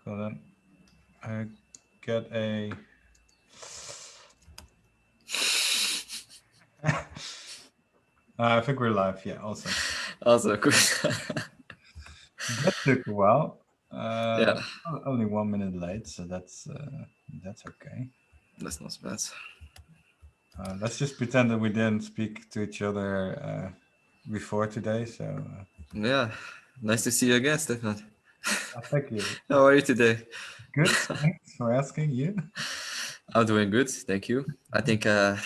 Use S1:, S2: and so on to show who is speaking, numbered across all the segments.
S1: Cool, then I get a... I think we're live. Yeah, awesome.
S2: Also, good.
S1: That took a while.
S2: Yeah,
S1: Only 1 minute late, so that's okay.
S2: that's not bad.
S1: Let's just pretend that we didn't speak to each other before today. So
S2: Yeah, nice to see you again, Stefan.
S1: thank you.
S2: How are you today?
S1: Good. Thanks for asking. You?
S2: I'm doing good, thank you. I think I'm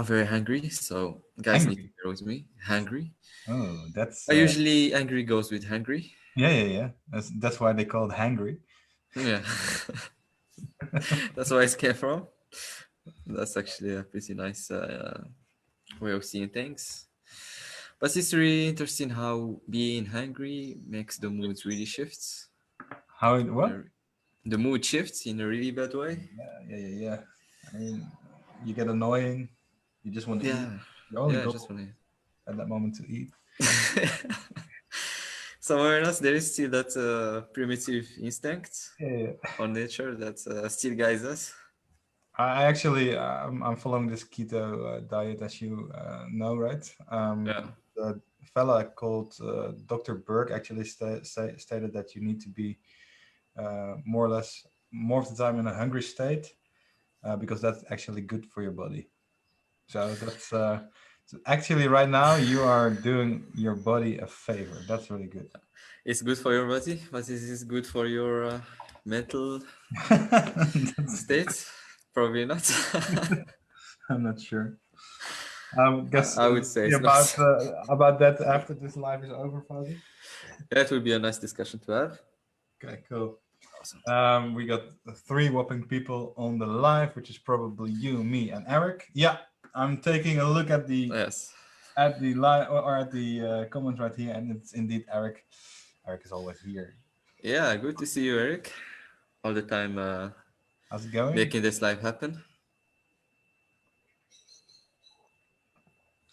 S2: very hungry, so guys need to
S1: Angry.
S2: bear with me. Hungry.
S1: Oh, that's
S2: I usually angry goes with hungry.
S1: yeah. That's why they call it hangry.
S2: Yeah, that's where it came from. That's actually a pretty nice way of seeing things. But it's really interesting how being hungry makes the mood really shifts.
S1: How it
S2: In
S1: what?
S2: the mood shifts in a really bad way.
S1: Yeah. I mean, you get annoying. You just want to eat.
S2: Yeah,
S1: You only
S2: yeah, I
S1: go
S2: just want to.
S1: at that moment to eat.
S2: Somewhere else, there is still that primitive instinct
S1: Yeah.
S2: or nature that still guides us.
S1: I actually I'm following this keto diet, as you know, right?
S2: Yeah,
S1: The fella called Dr. Berg actually stated that you need to be more or less more of the time in a hungry state because that's actually good for your body. So that's so actually right now you are doing your body a favor. That's really good.
S2: it's good for your body, but is this good for your mental
S1: That's good.
S2: state? Probably not.
S1: I'm not sure. Guess
S2: I would say
S1: see
S2: it's not.
S1: about that after this live is over, Fuzzy.
S2: That would be a nice discussion to have.
S1: Okay, cool.
S2: Awesome.
S1: We got 3 whopping people on the live, which is probably you, me, and Eric. Yeah, I'm taking a look at the
S2: Yes.
S1: live or at the comment right here, and it's indeed Eric. Eric is always here.
S2: Yeah, good to see you, Eric. All the time
S1: How's it going?
S2: making this live happen.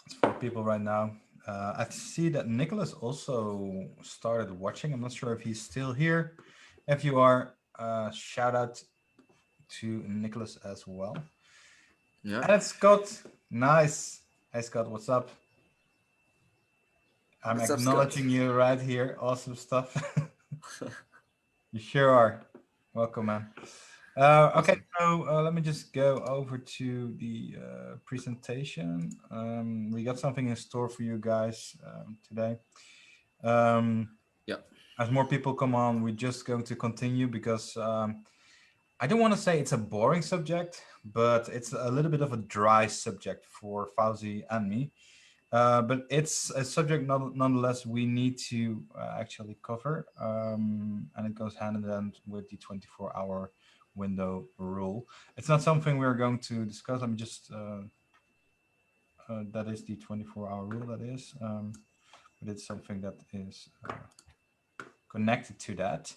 S1: It's 4 people right now. I see that Nicholas also started watching. I'm not sure if he's still here. If you are, shout out to Nicholas as well.
S2: Yeah.
S1: And it's Scott. Nice. Hey Scott, what's up? I'm
S2: What's up, Scott?
S1: acknowledging you right here. Awesome stuff. You sure are. Welcome, man. Okay,
S2: Awesome.
S1: so let me just go over to the presentation. We got something in store for you guys today.
S2: Yeah.
S1: As more people come on, we're just going to continue because I don't want to say it's a boring subject, but it's a little bit of a dry subject for Fauzi and me. But it's a subject nonetheless we need to actually cover, and it goes hand in hand with the 24-hour window rule. It's not something we're going to discuss. Let me just, that is the 24-hour rule, that is, but it's something that is connected to that.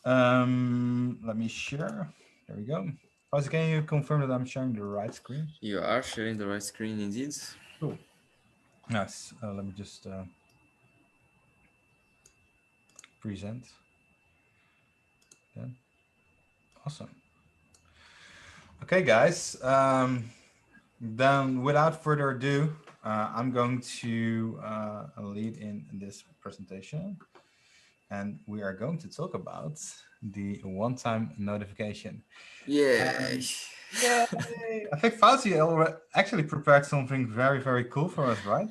S1: Let me share. There we go. Fauzi, can you confirm that I'm sharing the right screen?
S2: You are sharing the right screen indeed.
S1: Cool. Nice. Let me just present. Then. Awesome. Okay, guys. Then without further ado, I'm going to lead in this presentation. And we are going to talk about the one-time notification.
S2: Yay.
S1: Yay! I think Fauzi actually prepared something very, very cool for us, right?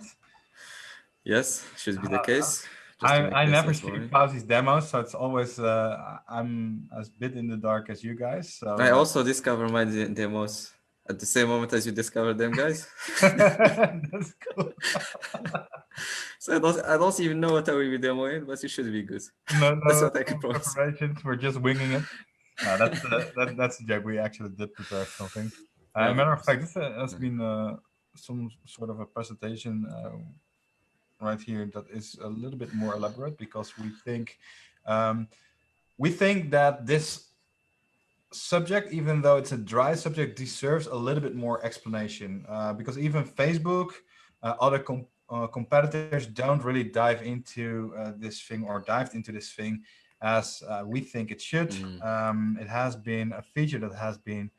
S2: Yes, should be the case. Just to make
S1: I
S2: this
S1: never
S2: less
S1: see
S2: boring.
S1: Fauzi's demos, so it's always I'm as bit in the dark as you guys.
S2: I
S1: So
S2: also discover my demos at the same moment as you discover them, guys.
S1: that's cool.
S2: So I don't even know what I will be demoing, but it should be good. That's
S1: No
S2: what I can promise.
S1: preparations. We're just winging it. No, that's a joke. We actually did prepare something.
S2: Yeah, of
S1: Matter of
S2: course.
S1: fact, this has been some sort of a presentation right here that is a little bit more elaborate because um, we think that this subject, even though it's a dry subject, deserves a little bit more explanation because even Facebook, other competitors don't really dive into this thing or dived into this thing as we think it should.
S2: Mm.
S1: It has been a feature that has been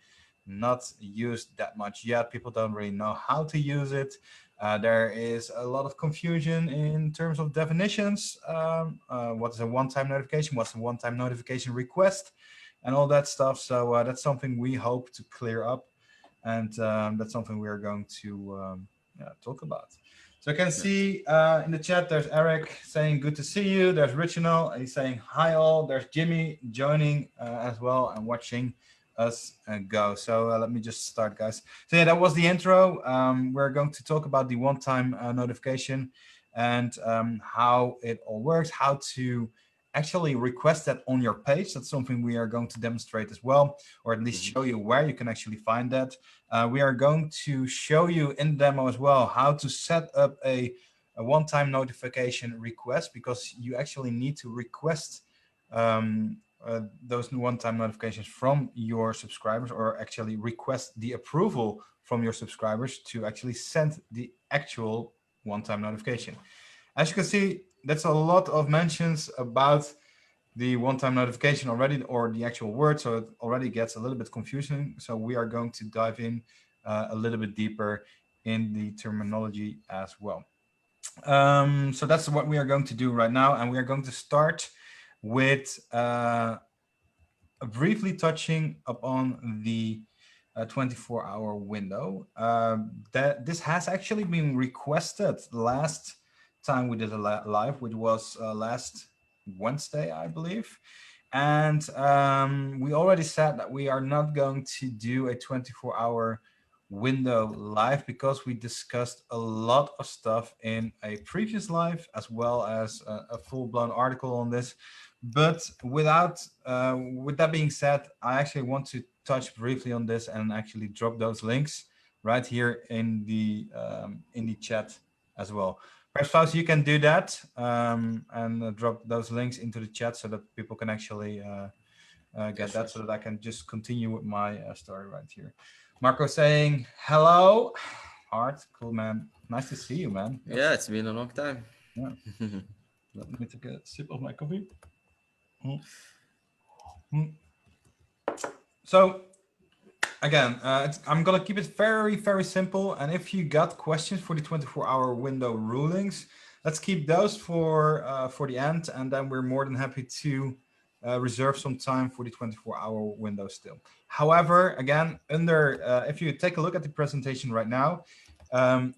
S1: not used that much yet. People don't really know how to use it. There is a lot of confusion in terms of definitions. What is a one-time notification? What's a one-time notification request? And all that stuff. So that's something we hope to clear up. And that's something we are going to talk about. So I can
S2: Yeah.
S1: see in the chat, there's Eric saying, good to see you. There's Richinal, he's saying, hi all. There's Jimmy joining as well and watching us go. So let me just start, guys. So yeah, that was the intro. We're going to talk about the one-time notification and how it all works, how to actually request that on your page. That's something we are going to demonstrate as well, or at least
S2: Mhm.
S1: show you where you can actually find that. We are going to show you in demo as well how to set up a one-time notification request, because you actually need to request those one-time notifications from your subscribers, or actually request the approval from your subscribers to actually send the actual one-time notification. As you can see, that's a lot of mentions about the one-time notification already, or the actual word, so it already gets a little bit confusing. So we are going to dive in a little bit deeper in the terminology as well. So that's what we are going to do right now, and we are going to start with briefly touching upon the 24-hour window. That this has actually been requested last time we did a live, which was last Wednesday, I believe. And we already said that we are not going to do a 24-hour window live, because we discussed a lot of stuff in a previous live, as well as a full-blown article on this. But with that being said, I actually want to touch briefly on this and actually drop those links right here in the chat as well. Perhaps Faust, you can do that and drop those links into the chat so that people can actually
S2: Yeah,
S1: get
S2: sure.
S1: that, so that I can just continue with my story right here. Marco saying hello, Art, cool man, nice to see you, man.
S2: Yeah,
S1: Yes,
S2: it's been a long time.
S1: yeah. Let me take a sip of my coffee. Mm, mm. So again, I'm gonna keep it very, very simple. And if you got questions for the 24-hour window rulings, let's keep those for the end, and then we're more than happy to reserve some time for the 24-hour window still. However, again, if you take a look at the presentation right now, um,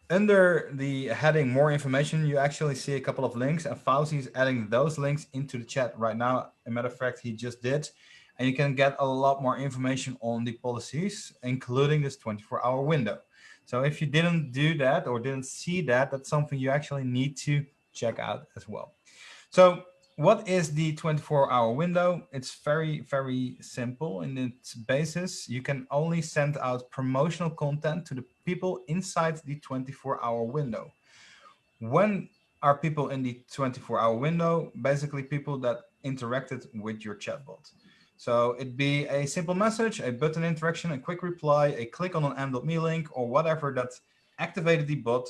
S1: under the heading more information, you actually see a couple of links, and Fauzi is adding those links into the chat right now. As a matter of fact, he just did. And you can get a lot more information on the policies, including this 24-hour window. So if you didn't do that or didn't see that, that's something you actually need to check out as well. So what is the 24-hour window? It's very, very simple in its basis. You can only send out promotional content to the people inside the 24-hour window. When are people in the 24-hour window? Basically people that interacted with your chatbot. So it'd be a simple message, a button interaction, a quick reply, a click on an m.me link, or whatever that activated the bot,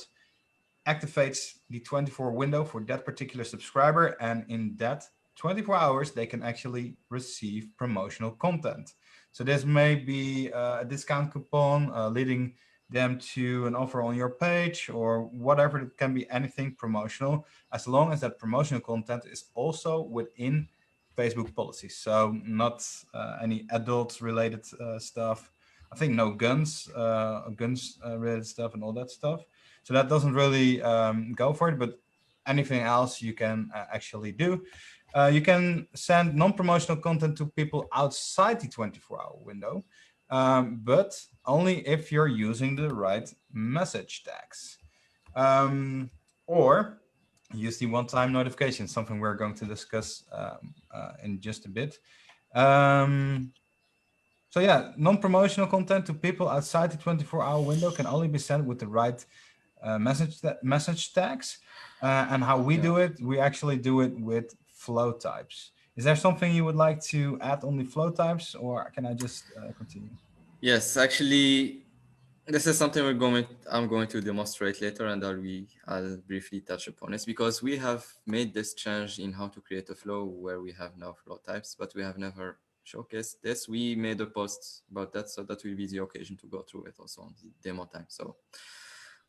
S1: activates the 24 window for that particular subscriber, and in that 24 hours they can actually receive promotional content. So this may be a discount coupon leading them to an offer on your page, or whatever. It can be anything promotional, as long as that promotional content is also within Facebook policies. So not any adult related stuff. I think no guns related stuff and all that stuff. So that doesn't really go for it, but anything else you can actually do. You can send non-promotional content to people outside the 24-hour window, but only if you're using the right message tags. Or use the one-time notification, something we're going to discuss in just a bit. So yeah, non-promotional content to people outside the 24-hour window can only be sent with the right message tags. And how we
S2: Yeah.
S1: do it, we actually do it with flow types. Is there something you would like to add on the flow types, or can I just continue?
S2: Yes, actually, This is something I'm going to demonstrate later, and I'll briefly touch upon it because we have made this change in how to create a flow where we have now flow types, but we have never showcased this. We made a post about that, so that will be the occasion to go through it also on the demo time. So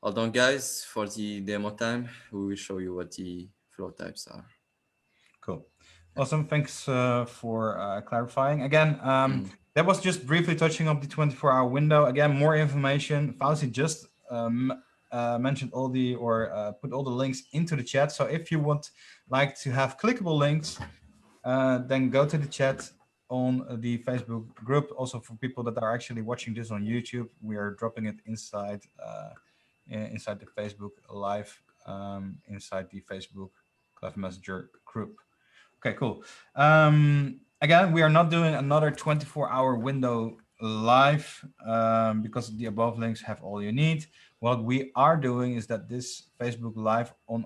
S2: hold on, guys, for the demo time. We will show you what the flow types are.
S1: Cool. Awesome. Thanks for clarifying. Again,
S2: Mhm.
S1: that was just briefly touching up the 24-hour window. Again, more information. Fauzi just mentioned all the, or put all the links into the chat. So if you would like to have clickable links, then go to the chat on the Facebook group. Also for people that are actually watching this on YouTube, we are dropping it inside the Facebook live, inside the Facebook Clever Messenger group. Okay, cool. Again, we are not doing another 24-hour window live because the above links have all you need. What we are doing is that this Facebook live on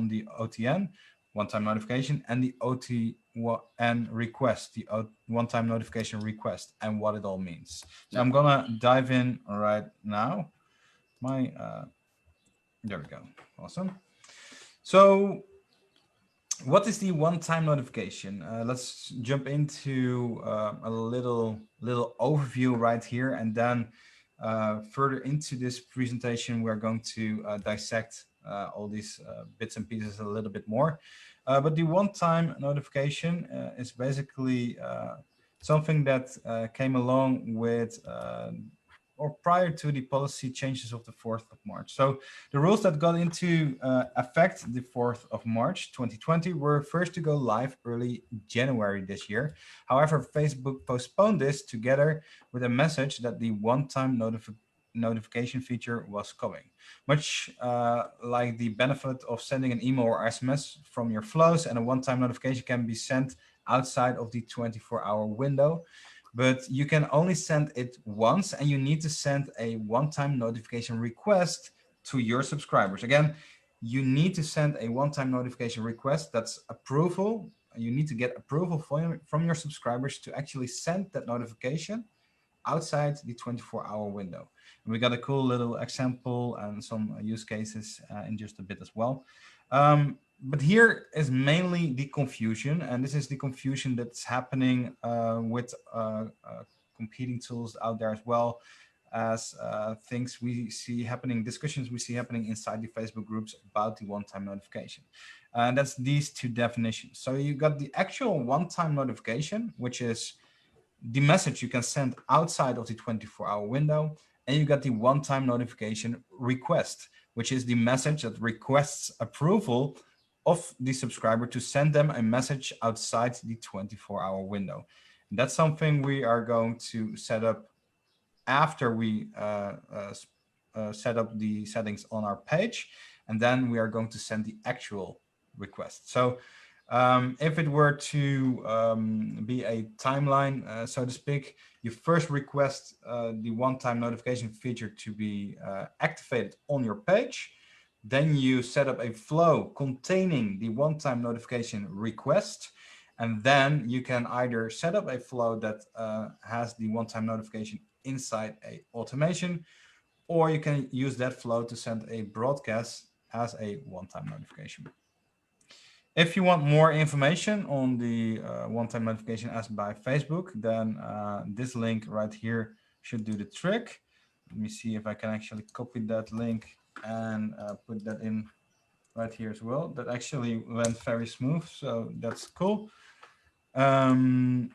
S1: the OTN one-time notification and the OTN request, the one-time notification request, and what it all means. So
S2: Yeah.
S1: I'm gonna dive in right now. There we go. Awesome. So what is the one-time notification? Let's jump into a little overview right here, and then further into this presentation, we're going to dissect all these bits and pieces a little bit more. But the one-time notification is basically something that came along with or prior to the policy changes of the 4th of March. So the rules that got into effect the 4th of March 2020 were first to go live early January this year. However, Facebook postponed this together with a message that the one-time notification feature was coming. Much like the benefit of sending an email or SMS from your flows, and a one-time notification can be sent outside of the 24-hour window, but you can only send it once, and you need to send a one-time notification request to your subscribers. Again, you need to send a one-time notification request. That's approval. You need to get approval from your subscribers to actually send that notification outside the 24-hour window. And we got a cool little example and some use cases in just a bit as well. But here is mainly the confusion, and this is the confusion that's happening with competing tools out there, as well as things we see happening, discussions we see happening inside the Facebook groups about the one-time notification. And that's these two definitions. So you got the actual one-time notification, which is the message you can send outside of the 24-hour window, and you got the one-time notification request, which is the message that requests approval of the subscriber to send them a message outside the 24-hour window. And that's something we are going to set up after we set up the settings on our page, and then we are going to send the actual request. So if it were to be a timeline, so to speak, you first request the one-time notification feature to be activated on your page. Then you set up a flow containing the one-time notification request. And then you can either set up a flow that has the one-time notification inside a automation, or you can use that flow to send a broadcast as a one-time notification. If you want more information on the one-time notification asked by Facebook, then this link right here should do the trick. Let me see if I can actually copy that link and put that in right here as well. That actually went very smooth, so that's cool. So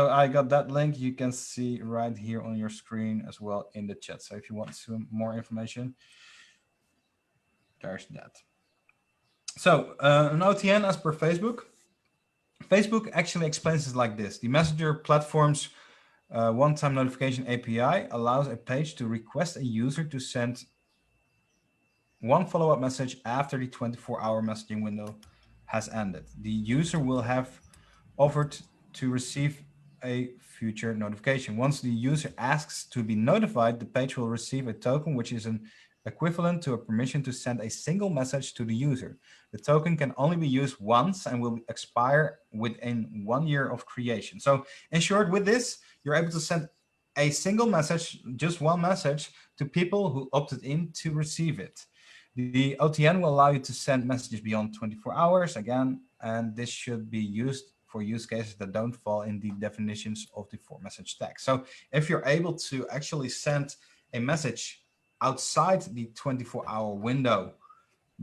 S1: I got that link. You can see right here on your screen as well in the chat. So if you want some more information, there's that. So an OTN as per Facebook. Facebook actually explains it like this. The Messenger platform's one-time notification API allows a page to request a user to send one follow-up message after the 24-hour messaging window has ended. The user will have offered to receive a future notification. Once the user asks to be notified, the page will receive a token, which is an equivalent to a permission to send a single message to the user. The token can only be used once and will expire within 1 year of creation. So in short, with this, you're able to send a single message, just one message, to people who opted in to receive it. The OTN will allow you to send messages beyond 24 hours again, and this should be used for use cases that don't fall in the definitions of the four message tag. So if you're able to actually send a message outside the 24-hour window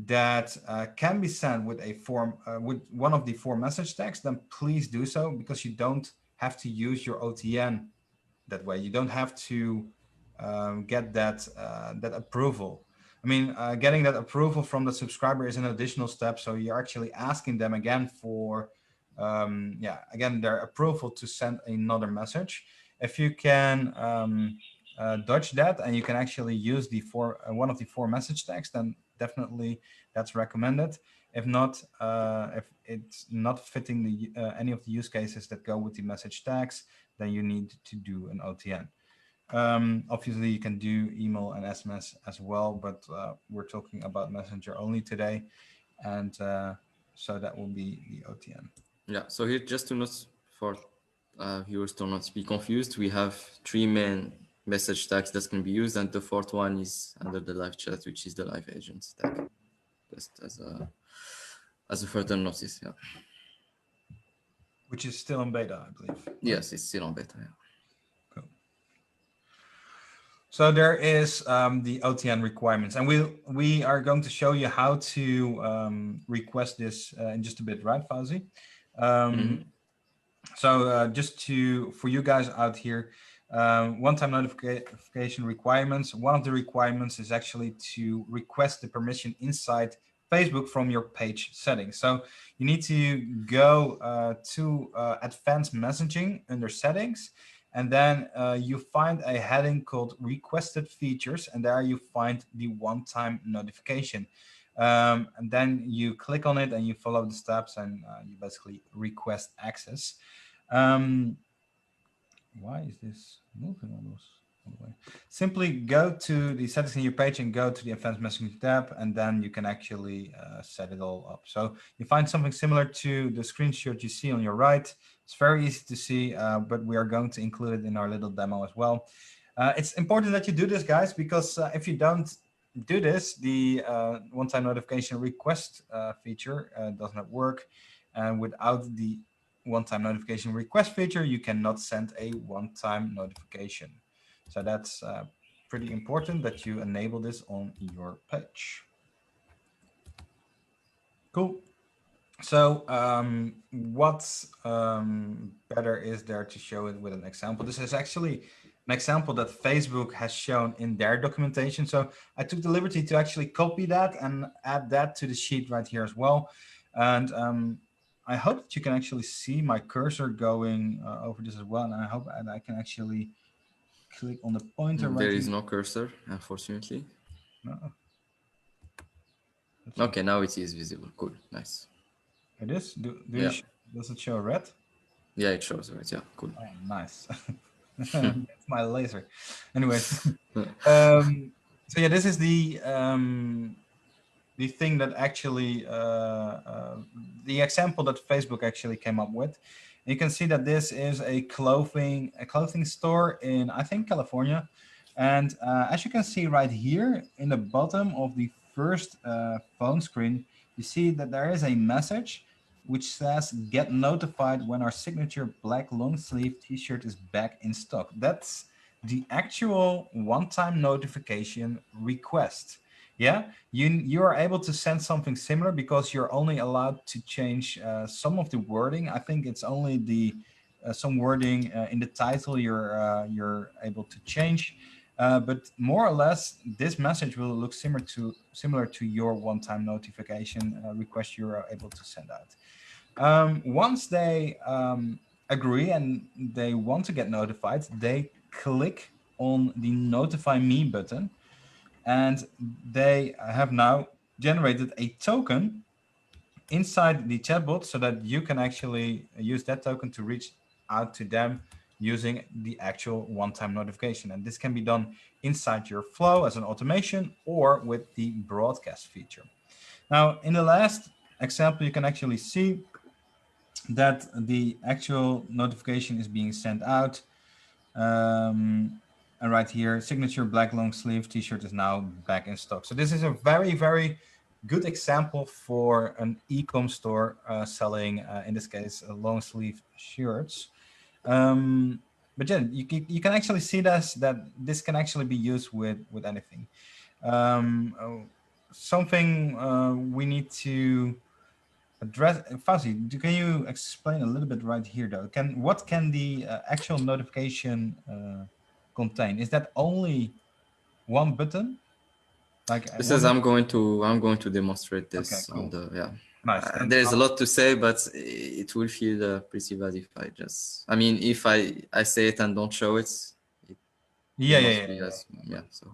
S1: that can be sent with a form with one of the four message tags, then please do so, because you don't have to use your OTN that way. You don't have to get that approval. I mean, getting that approval from the subscriber is an additional step. So you're actually asking them again for, again, their approval to send another message. If you can dodge that and you can actually use the one of the four message tags, then definitely that's recommended. If not, if it's not fitting the any of the use cases that go with the message tags, then you need to do an OTN. Obviously, you can do email and SMS as well, but we're talking about Messenger only today, and so that will be the OTN.
S2: Yeah, so here, just to not, for viewers to not be confused, we have three main message tags that can be used, and the fourth one is under the live chat, which is the live agent tag. Just as a further notice, yeah.
S1: Which is still in beta, I believe. Right?
S2: Yes, it's still on beta, yeah.
S1: Cool. So there is the OTN requirements, and we are going to show you how to request this in just a bit, right, Fauzi? So just for you guys out here, one-time notification requirements. One of the requirements is actually to request the permission inside Facebook from your page settings. So you need to go to advanced messaging under settings, and then you find a heading called requested features, and there you find the one-time notification. And then you click on it and you follow the steps, and you basically request access. Why is this moving almost all the way? Simply go to the settings in your page and go to the advanced messaging tab, and then you can actually set it all up. So you find something similar to the screenshot you see on your right. It's very easy to see, but we are going to include it in our little demo as well. It's important that you do this, guys, because if you don't do this, the one-time notification request feature does not work. And without the one-time notification request feature, you cannot send a one-time notification. So that's pretty important that you enable this on your page. Cool. So what better is there to show it with an example? This is actually an example that Facebook has shown in their documentation. So I took the liberty to actually copy that and add that to the sheet right here as well. And I hope that you can actually see my cursor going over this as well. And I hope that I can actually click on the pointer right
S2: There
S1: here.
S2: is no cursor, unfortunately.
S1: No.
S2: Okay, now it is visible. Cool, nice.
S1: It is?
S2: Yeah.
S1: Does it show red?
S2: Yeah, it shows right. Yeah, cool.
S1: Oh, nice. That's my laser. Anyways, so yeah, this is the thing that actually the example that Facebook actually came up with. You can see that this is a clothing store in, I think, California. And as you can see right here in the bottom of the first phone screen, you see that there is a message which says get notified when our signature black long sleeve t-shirt is back in stock. That's the actual one-time notification request. Yeah, you are able to send something similar because you're only allowed to change some of the wording. I think it's only the some wording in the title you're able to change. But more or less, this message will look similar to your one-time notification request you're able to send out. Once they agree and they want to get notified, they click on the Notify Me button, and they have now generated a token inside the chatbot so that you can actually use that token to reach out to them using the actual one-time notification. And this can be done inside your flow as an automation or with the broadcast feature. Now, in the last example, you can actually see that the actual notification is being sent out. And right here, signature black long sleeve t-shirt is now back in stock. So this is a very, very good example for an e-com store selling, in this case, long sleeve shirts. But yeah, you can actually see that this can actually be used with anything. Something we need to address, Fuzzy, can you explain a little bit right here though? What can the actual notification contain? Is that only one button? Like
S2: This
S1: one
S2: is
S1: not
S2: I'm going to demonstrate
S1: Okay,
S2: this on
S1: cool.
S2: the yeah.
S1: Nice. Then
S2: There's a lot to say, but it will feel pretty bad if I just. I mean, if I say it and don't show it, it will
S1: yeah, yeah,
S2: not
S1: yeah,
S2: be
S1: yeah.
S2: as yeah. So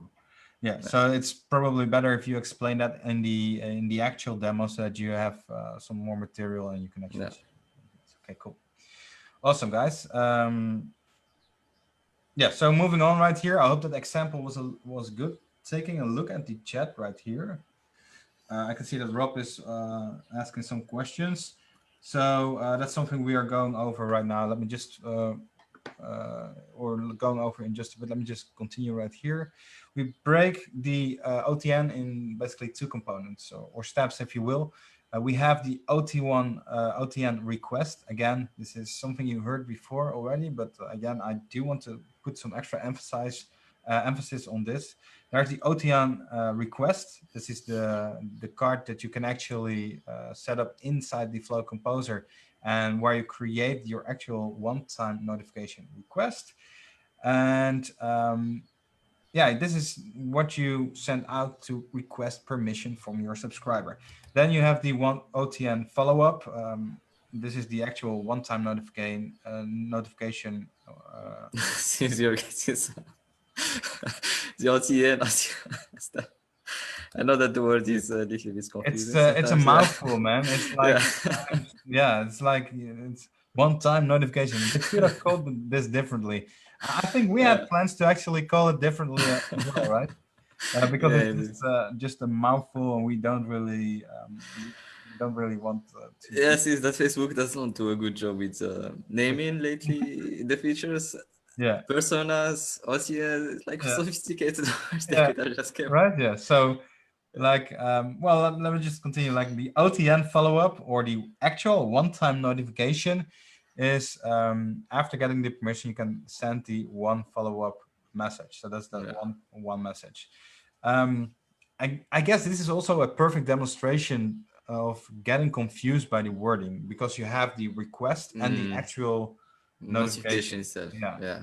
S1: Yeah,
S2: yeah.
S1: so it's probably better if you explain that in the actual demo so that you have some more material and you can actually
S2: Yeah.
S1: see. Okay, cool. Awesome, guys. Yeah, so moving on right here. I hope that example was good. Taking a look at the chat right here. I can see that Rob is asking some questions. So that's something we are going over right now. Let me just or going over in just a bit. Let me just continue right here. We break the OTN in basically two components, or steps, if you will. We have the OTN request. Again, this is something you heard before already, but again, I do want to put some extra emphasis on this. There's the OTN request. This is the card that you can actually set up inside the Flow Composer and where you create your actual one-time notification request. And yeah, this is what you send out to request permission from your subscriber. Then you have the one OTN follow-up. This is the actual one-time notification.
S2: Since you're getting some the OTN, stuff. I know that the word is a little bit confusing
S1: It's a
S2: sometimes. Yeah.
S1: mouthful, man. It's like
S2: Yeah.
S1: yeah, it's like it's one-time notification. They could have called this differently. I think we had
S2: Yeah.
S1: plans to actually call it differently as well, right? Because
S2: Yeah.
S1: it's
S2: Indeed.
S1: just a mouthful, and we don't really want to.
S2: Yes, is that Facebook does not do a good job with naming lately the features.
S1: Yeah,
S2: Personas, OCS, it's like
S1: yeah,
S2: sophisticated words they
S1: yeah.
S2: could have just kept.
S1: Right. Yeah. So, like, well, let me just continue. Like the OTN follow-up or the actual one-time notification is after getting the permission, you can send the one follow-up message. So that's that
S2: Yeah.
S1: one message. Um, I guess this is also a perfect demonstration of getting confused by the wording because you have the request and the actual notification.
S2: Notification itself.
S1: Yeah,
S2: Yeah.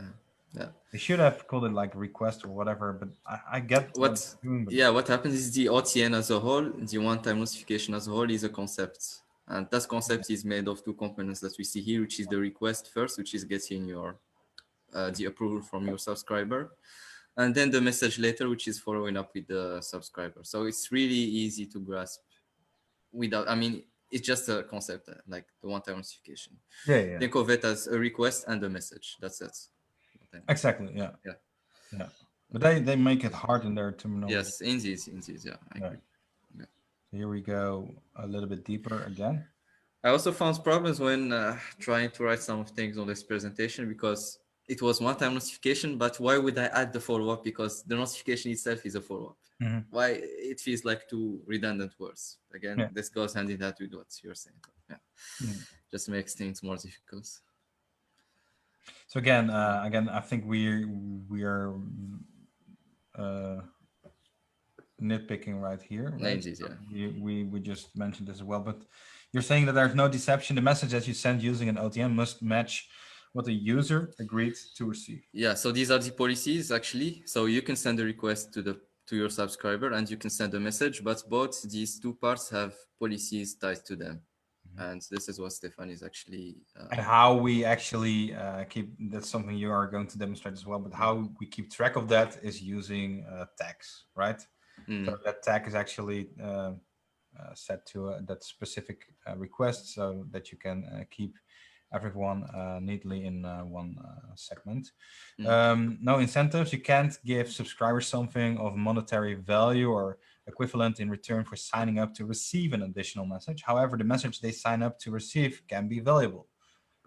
S2: Yeah.
S1: they should have called it like request or whatever, but I get what
S2: What
S1: it's doing. But
S2: yeah, what happens is the OTN as a whole, the one-time notification as a whole is a concept. And that concept is made of two components that we see here, which is the request first, which is getting your the approval from your subscriber, and then the message later, which is following up with the subscriber. So it's really easy to grasp without, I mean, it's just a concept, like the one-time notification.
S1: yeah, yeah,
S2: Think of it as a request and a message. That's it.
S1: exactly, yeah,
S2: Yeah.
S1: yeah. But they make it hard in their terminology.
S2: Yes, indeed, indeed. Yeah, I
S1: Yeah.
S2: agree. Yeah.
S1: So here we go a little bit deeper again.
S2: I also found problems when trying to write some things on this presentation because it was one-time notification, but why would I add the follow-up? Because the notification itself is a follow-up.
S1: Hmm.
S2: Why it feels like two redundant words. Again,
S1: Yeah.
S2: this goes hand in hand with what you're saying. Yeah,
S1: Mhm.
S2: just makes things more difficult.
S1: So again, I think we are uh, nitpicking right here, right?
S2: Indeed,
S1: So
S2: yeah.
S1: we just mentioned this as well, but you're saying that there's no deception. The message that you send using an OTN must match what the user agreed to receive.
S2: Yeah, so these are the policies actually. So you can send a request to your subscriber and you can send a message, but both these two parts have policies tied to them. And this is what Stefan is actually
S1: And how we actually keep, that's something you are going to demonstrate as well, but how we keep track of that is using tags, right? So that tag is actually set to that specific request so that you can keep everyone neatly in one segment. No incentives. You can't give subscribers something of monetary value or equivalent in return for signing up to receive an additional message. However, the message they sign up to receive can be valuable.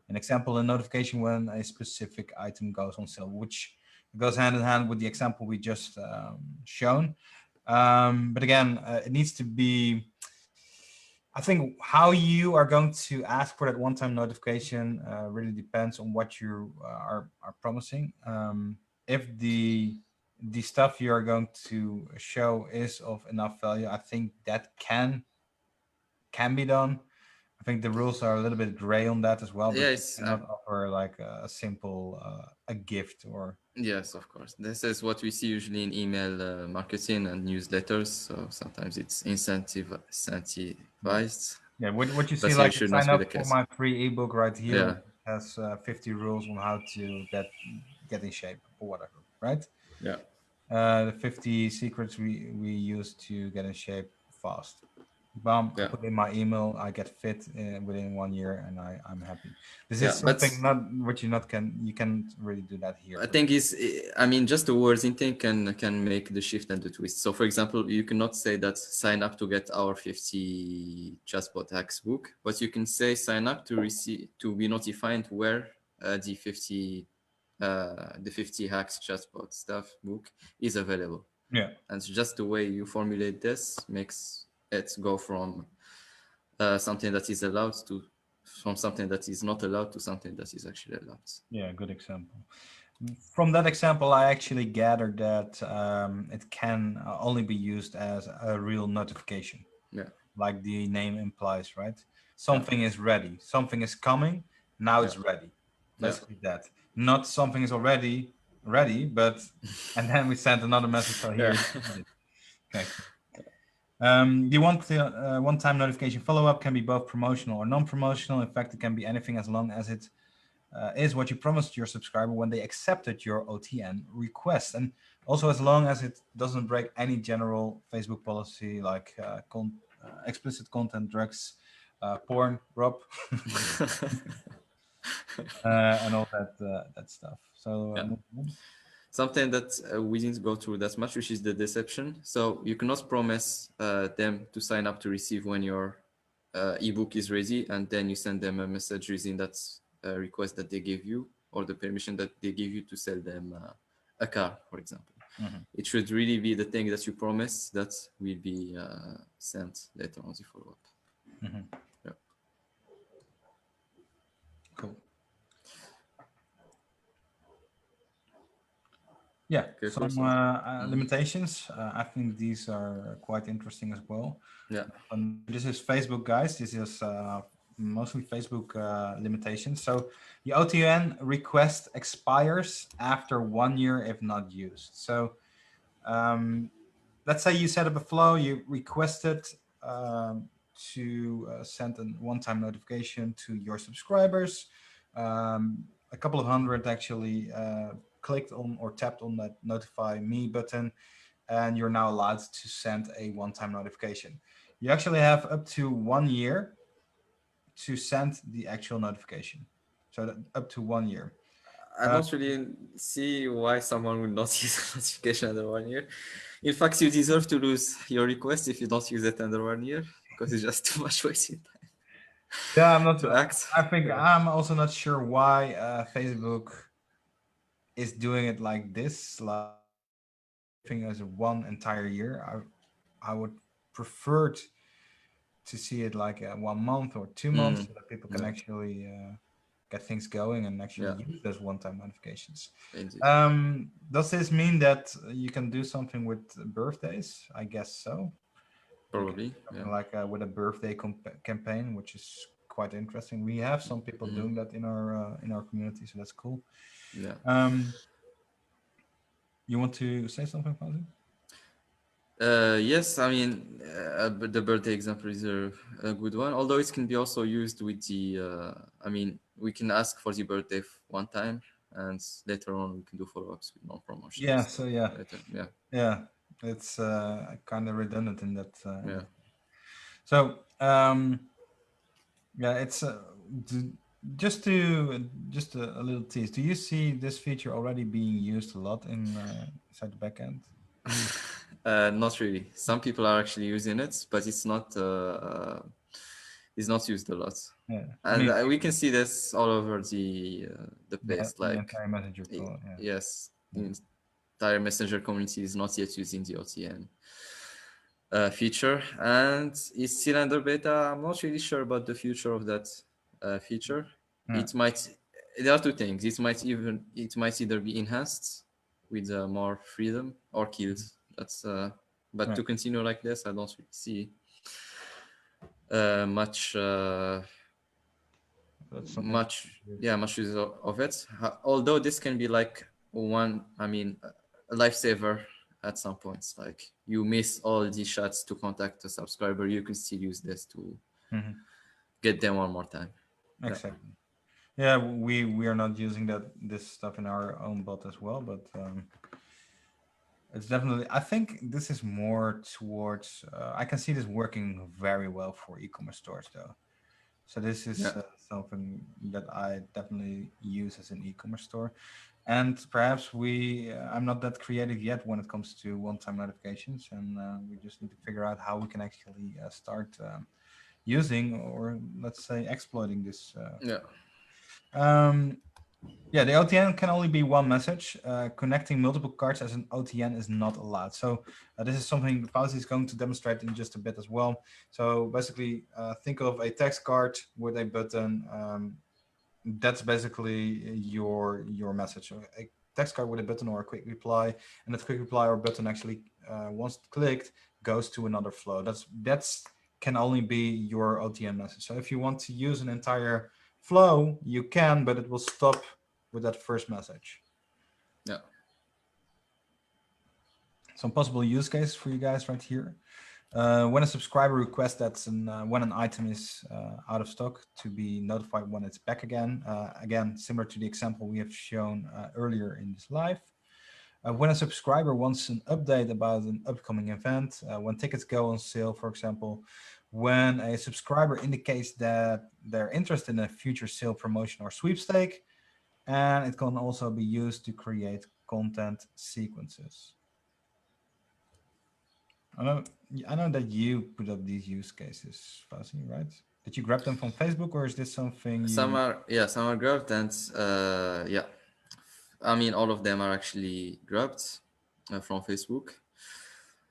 S1: An example, a notification when a specific item goes on sale, which goes hand in hand with the example we just shown. But again, it needs to be, I think how you are going to ask for that one-time notification really depends on what you are promising. If the stuff you are going to show is of enough value, I think that can be done. I think the rules are a little bit gray on that as well, but you
S2: Yes,
S1: cannot offer like a simple a gift or
S2: yes, of course. This is what we see usually in email marketing and newsletters. So sometimes it's
S1: yeah.
S2: incentivized,
S1: Yeah, what you see,
S2: but here
S1: like
S2: should not
S1: sign
S2: be the
S1: up for
S2: case.
S1: my free ebook right here,
S2: Yeah,
S1: which has 50 rules on how to get in shape or whatever, right?
S2: yeah,
S1: The 50 secrets we use to get in shape fast. Bam, I
S2: yeah,
S1: put in my email, I get fit within 1 year, and I'm happy. This is
S2: yeah. But
S1: something not what you can't really do that here.
S2: I think is, I mean, just the words intent can make the shift and the twist. So, for example, you cannot say that sign up to get our 50 chatbot hacks book, but you can say sign up to receive to be notified where the 50 hacks chatbot stuff book is available.
S1: Yeah.
S2: And so just the way you formulate this makes it go from something that is allowed to from something that is not allowed to something that is actually allowed.
S1: Yeah, good example. From that example, I actually gathered that it can only be used as a real notification,
S2: Yeah,
S1: like the name implies, right?
S2: yeah,
S1: Something is ready, something is coming, now
S2: yeah,
S1: it's ready.
S2: yeah.
S1: Let's keep that. Not something is already ready, but and then we send another message. So
S2: Yeah.
S1: here it is. Okay, cool. You want the one-time notification follow-up can be both promotional or non-promotional. In fact, it can be anything as long as it is what you promised your subscriber when they accepted your OTN request, and also as long as it doesn't break any general Facebook policy like explicit content, drugs, porn, Rob, and all that stuff. So
S2: Yeah. Something that we didn't go through that much, which is the deception. So you cannot promise them to sign up to receive when your ebook is ready, and then you send them a message using that request that they gave you or the permission that they give you to sell them a car, for example.
S1: Mhm.
S2: It should really be the thing that you promise that will be sent later on the follow-up.
S1: Mhm.
S2: Yeah.
S1: Cool. Yeah,
S2: Okay, cool.
S1: some
S2: So,
S1: limitations. I think these are quite interesting as well.
S2: yeah.
S1: And this is Facebook, guys. This is mostly Facebook limitations. So the OTN request expires after 1 year if not used. So um, let's say you set up a flow, you requested to send a one-time notification to your subscribers. A couple of hundred actually clicked on or tapped on that notify me button, and you're now allowed to send a one-time notification. You actually have up to 1 year to send the actual notification. So that, up to 1 year.
S2: I don't really see why someone would not use a notification under 1 year. In fact, you deserve to lose your request if you don't use it under 1 year because it's just too much wasting time
S1: Yeah, I'm not.
S2: to act.
S1: I think
S2: Yeah.
S1: I'm also not sure why Facebook is doing it like this. Like thing as 1 entire year. I would prefer to see it like 1 month or 2 months so that people can
S2: Yeah.
S1: actually get things going and actually
S2: Yeah.
S1: use those one-time notifications.
S2: Indeed.
S1: Does this mean that you can do something with birthdays? I guess so. You can
S2: Probably.
S1: do
S2: Yeah.
S1: something like with a birthday campaign, which is quite interesting. We have some people doing that in our community, so that's cool.
S2: Yeah.
S1: Um, you want to say something, Fazil?
S2: Yes, I mean, but the birthday example is a good one, although it can be also used with the, I mean, we can ask for the birthday one time and later on we can do follow-ups with non-promotional
S1: Yeah.
S2: stuff
S1: So yeah,
S2: later. Yeah,
S1: yeah, it's kind of redundant in that.
S2: yeah.
S1: So yeah, it's d- just a little tease. Do you see this feature already being used a lot in inside the backend?
S2: Not really. Some people are actually using it, but it's not is not used a lot,
S1: Yeah, I
S2: and
S1: mean
S2: we can see this all over the place.
S1: the
S2: Like,
S1: entire messenger tool. Yeah.
S2: yes,
S1: Yeah.
S2: the entire messenger community is not yet using the OTN feature, and it's still under beta. I'm not really sure about the future of that feature.
S1: Yeah.
S2: It might. There are two things. It might either be enhanced with more freedom or killed. That's but
S1: Yeah.
S2: to continue like this, I don't really see much
S1: That's something to use.
S2: much use of it. Although this can be like one, I mean, a lifesaver at some points. Like you miss all these shots to contact a subscriber, you can still use this to
S1: Hmm.
S2: get them one more time. Yeah,
S1: Exactly. Yeah, we are not using this stuff in our own bot as well, but it's definitely. I think this is more towards. I can see this working very well for e-commerce stores, though. So this
S2: yeah,
S1: is something that I definitely use as an e-commerce store, and perhaps I'm not that creative yet when it comes to one-time notifications, and we just need to figure out how we can actually start using, or let's say exploiting this.
S2: yeah.
S1: Um, yeah, the OTN can only be one message. Connecting multiple cards as an OTN is not allowed. So this is something Fauzi is going to demonstrate in just a bit as well. So basically, think of a text card with a button. That's basically your message. So a text card with a button or a quick reply, and that quick reply or button actually, once clicked, goes to another flow. That's can only be your OTN message. So if you want to use an entire flow, you can, but it will stop with that first message.
S2: Yeah.
S1: Some possible use cases for you guys right here. When a subscriber requests when an item is out of stock, to be notified when it's back again. Again, similar to the example we have shown earlier in this live. When a subscriber wants an update about an upcoming event, when tickets go on sale, for example, when a subscriber indicates that they're interested in a future sale, promotion, or sweepstake, and it can also be used to create content sequences. I know, I know that you put up these use cases, Fuzzy, right? Did you grab them from Facebook, or is this something you?
S2: Some are grabbed, and yeah, I mean all of them are actually grabbed from Facebook.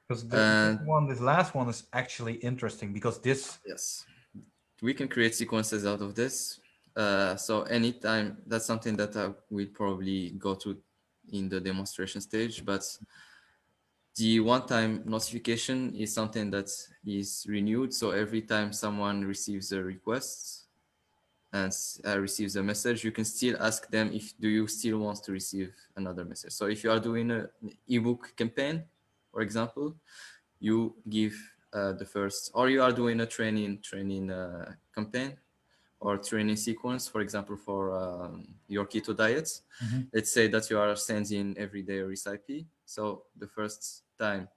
S1: Because
S2: And
S1: this last one is actually interesting because this.
S2: yes, we can create sequences out of this. So anytime, that's something that I will probably go to in the demonstration stage, but the one-time notification is something that is renewed. So every time someone receives a request and receives a message, you can still ask them if do you still want to receive another message. So if you are doing an ebook campaign, for example, you give the first, or you are doing a training campaign or training sequence, for example, for your keto diets.
S1: Mhm.
S2: Let's say that you are sending every day a recipe. So the first time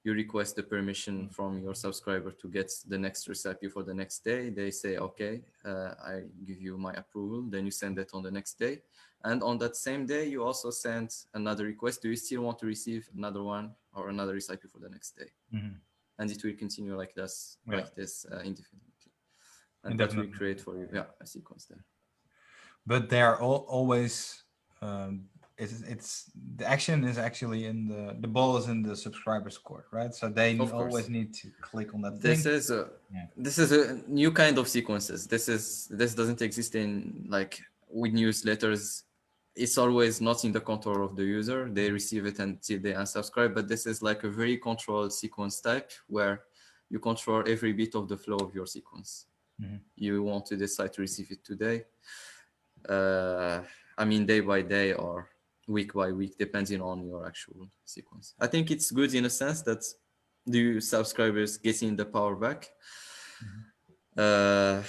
S2: you request the permission from your subscriber to get the next recipe for the next day, they say, okay, I give you my approval. Then you send it on the next day. And on that same day, you also send another request. Do you still want to receive another one or another recipe for the next day?
S1: Mhm.
S2: And it will continue
S1: Yeah,
S2: like this indefinitely. And that will
S1: indefinitely.
S2: create for you, yeah, a sequence there.
S1: But they are always. It's the action is actually in the ball is in the subscribers court, right? So they
S2: Of
S1: always
S2: course,
S1: need to click on that
S2: this
S1: thing.
S2: is a
S1: Yeah.
S2: this is a new kind of sequences. This doesn't exist in like with newsletters. It's always not in the control of the user. They receive it until they unsubscribe. But this is like a very controlled sequence type where you control every bit of the flow of your sequence.
S1: Mhm.
S2: You want to decide to receive it today. Uh, I mean, day by day or week by week, depending on your actual sequence. I think it's good in a sense that the subscribers getting the power back,
S1: Mhm.
S2: uh,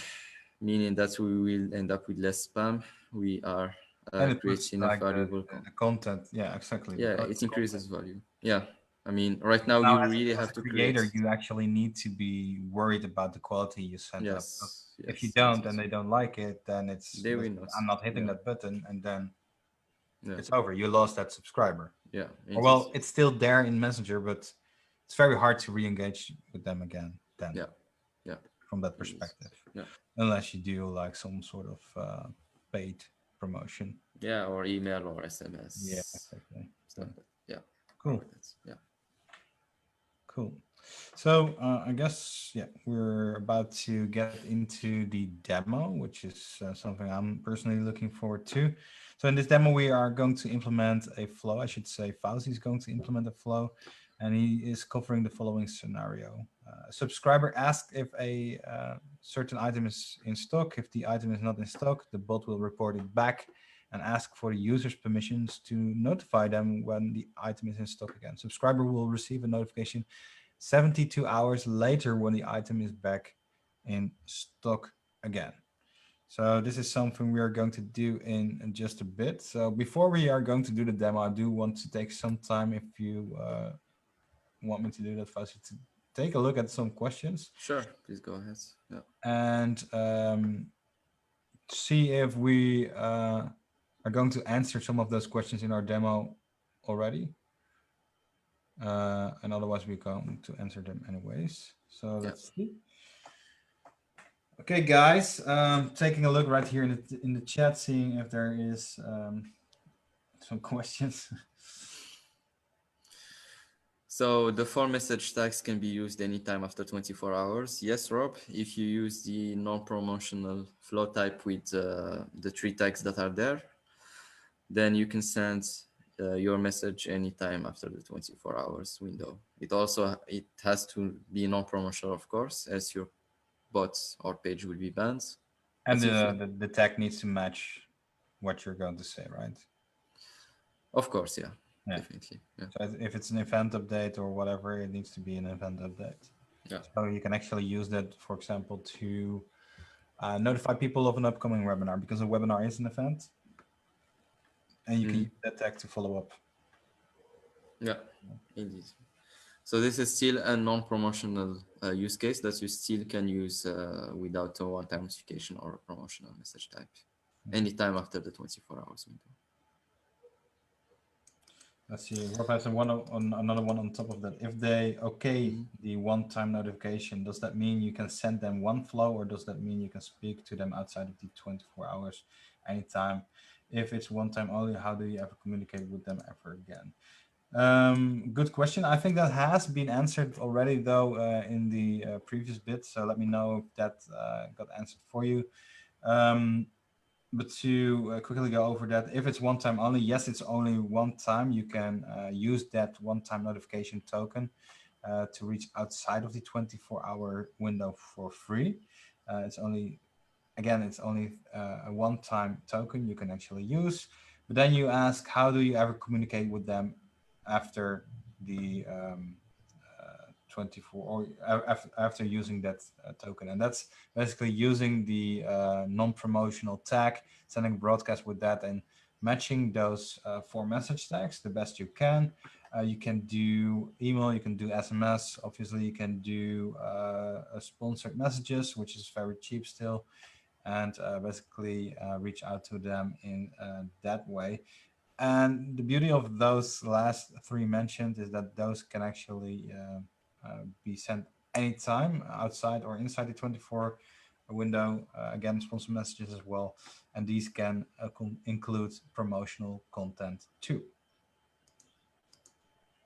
S2: meaning that we will end up with less spam. We are
S1: And it puts
S2: creating a
S1: like
S2: valuable
S1: the content. Yeah, exactly. The
S2: yeah, it increases
S1: content.
S2: value. Yeah, I mean, right now
S1: Now,
S2: you
S1: as
S2: really
S1: as
S2: have
S1: a
S2: to create.
S1: creator, you actually need to be worried about the quality you send up. Because
S2: Yes,
S1: if you
S2: yes, yes,
S1: don't and
S2: yes.
S1: they don't like it, then it's
S2: They will
S1: basically
S2: not.
S1: I'm not hitting
S2: Yeah,
S1: that button, and then
S2: yeah,
S1: it's over. You lost that subscriber.
S2: yeah,
S1: Or
S2: indeed.
S1: well, it's still there in Messenger, but it's very hard to re-engage with them again. Then
S2: Yeah, yeah.
S1: from that
S2: Indeed.
S1: perspective,
S2: Yeah.
S1: unless you do like some sort of paid promotion.
S2: Yeah, or email or
S1: Yeah,
S2: SMS,
S1: exactly. So
S2: stuff like yeah,
S1: cool.
S2: or that's yeah.
S1: Cool. So I guess yeah, we're about to get into the demo, which is something I'm personally looking forward to. So in this demo, we are going to implement a flow. I should say, Fauzi is going to implement a flow, and he is covering the following scenario. A subscriber asked if a certain item is in stock. If the item is not in stock, the bot will report it back and ask for the user's permissions to notify them when the item is in stock again. Subscriber will receive a notification 72 hours later when the item is back in stock again. So this is something we are going to do in just a bit. So before we are going to do the demo, I do want to take some time, if you want me to do that, Fauzi, to take a look at some questions
S2: Sure, please go ahead. Yeah.
S1: and see if we are going to answer some of those questions in our demo already. And otherwise we're going to answer them anyways. So
S2: Yeah.
S1: let's see. Okay, guys, taking a look right here in the chat, seeing if there is some questions.
S2: So the four message tags can be used anytime after 24 hours. Yes, Rob, if you use the non-promotional flow type with the three tags that are there, then you can send your message anytime after the 24 hours window. It has to be non-promotional, of course, as your bot or page will be banned.
S1: And
S2: But if you,
S1: the tag needs to match what you're going to say, right?
S2: of course, yeah,
S1: Yeah.
S2: definitely, yeah,
S1: So if it's an event update or whatever, it needs to be an event update.
S2: yeah.
S1: So you can actually use that, for example, to notify people of an upcoming webinar, because a webinar is an event, and you can
S2: Mhm.
S1: use that tag to follow up.
S2: Yeah, indeed. So this is still a non-promotional use case that you still can use without a one-time notification or a promotional message type anytime after the 24 hours window.
S1: Let's see. Rob has on another one on top of that. If they okay
S2: Mhm.
S1: the one-time notification, does that mean you can send them one flow, or does that mean you can speak to them outside of the 24 hours anytime? If it's one time only, how do you ever communicate with them ever again? Good question. I think that has been answered already, though, in the previous bit. So let me know if that got answered for you. Um, but to quickly go over that, if it's one time only, yes, it's only one time. You can use that one time notification token to reach outside of the 24-hour window for free. It's only, again, it's only a one time token you can actually use. But then you ask, how do you ever communicate with them after the 24, or after using that token? And that's basically using the non-promotional tag, sending broadcast with that, and matching those four message tags the best you can. You can do email, you can do SMS, obviously you can do sponsored messages, which is very cheap still, and basically reach out to them in that way. And the beauty of those last three mentioned is that those can actually be sent anytime outside or inside the 24 window. Again, sponsor messages as well. And these can include promotional content too.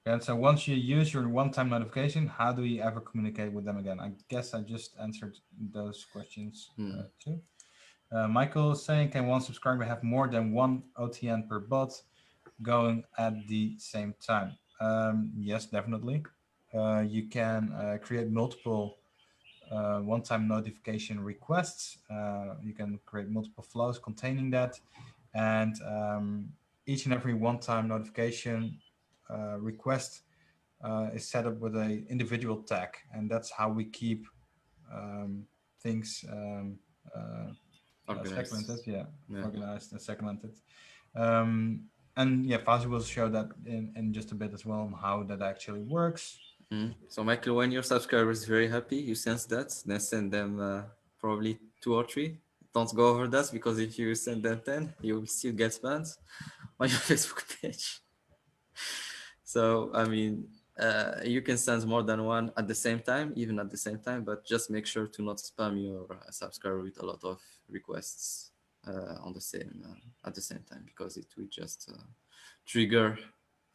S1: And so once you use your one-time notification, how do you ever communicate with them again? I guess I just answered those questions
S2: Mm.
S1: too. Michael is saying, can one subscriber have more than one OTN per bot going at the same time? Yes, definitely. You can create multiple one-time notification requests. You can create multiple flows containing that, and each and every one-time notification request is set up with a individual tag, and that's how we keep things segmented,
S2: Organized.
S1: yeah,
S2: Yeah.
S1: organized and segmented. Um, and yeah, Fauzi will show that in just a bit as well on how that actually works.
S2: Mm. So Michael, when your subscriber is very happy, you sense that, then send them probably two or three. Don't go over that, because if you send them 10, you will still get banned on your Facebook page. So I mean, You can send more than one at the same time, even at the same time, but just make sure to not spam your subscriber with a lot of requests on the same at the same time, because it will just trigger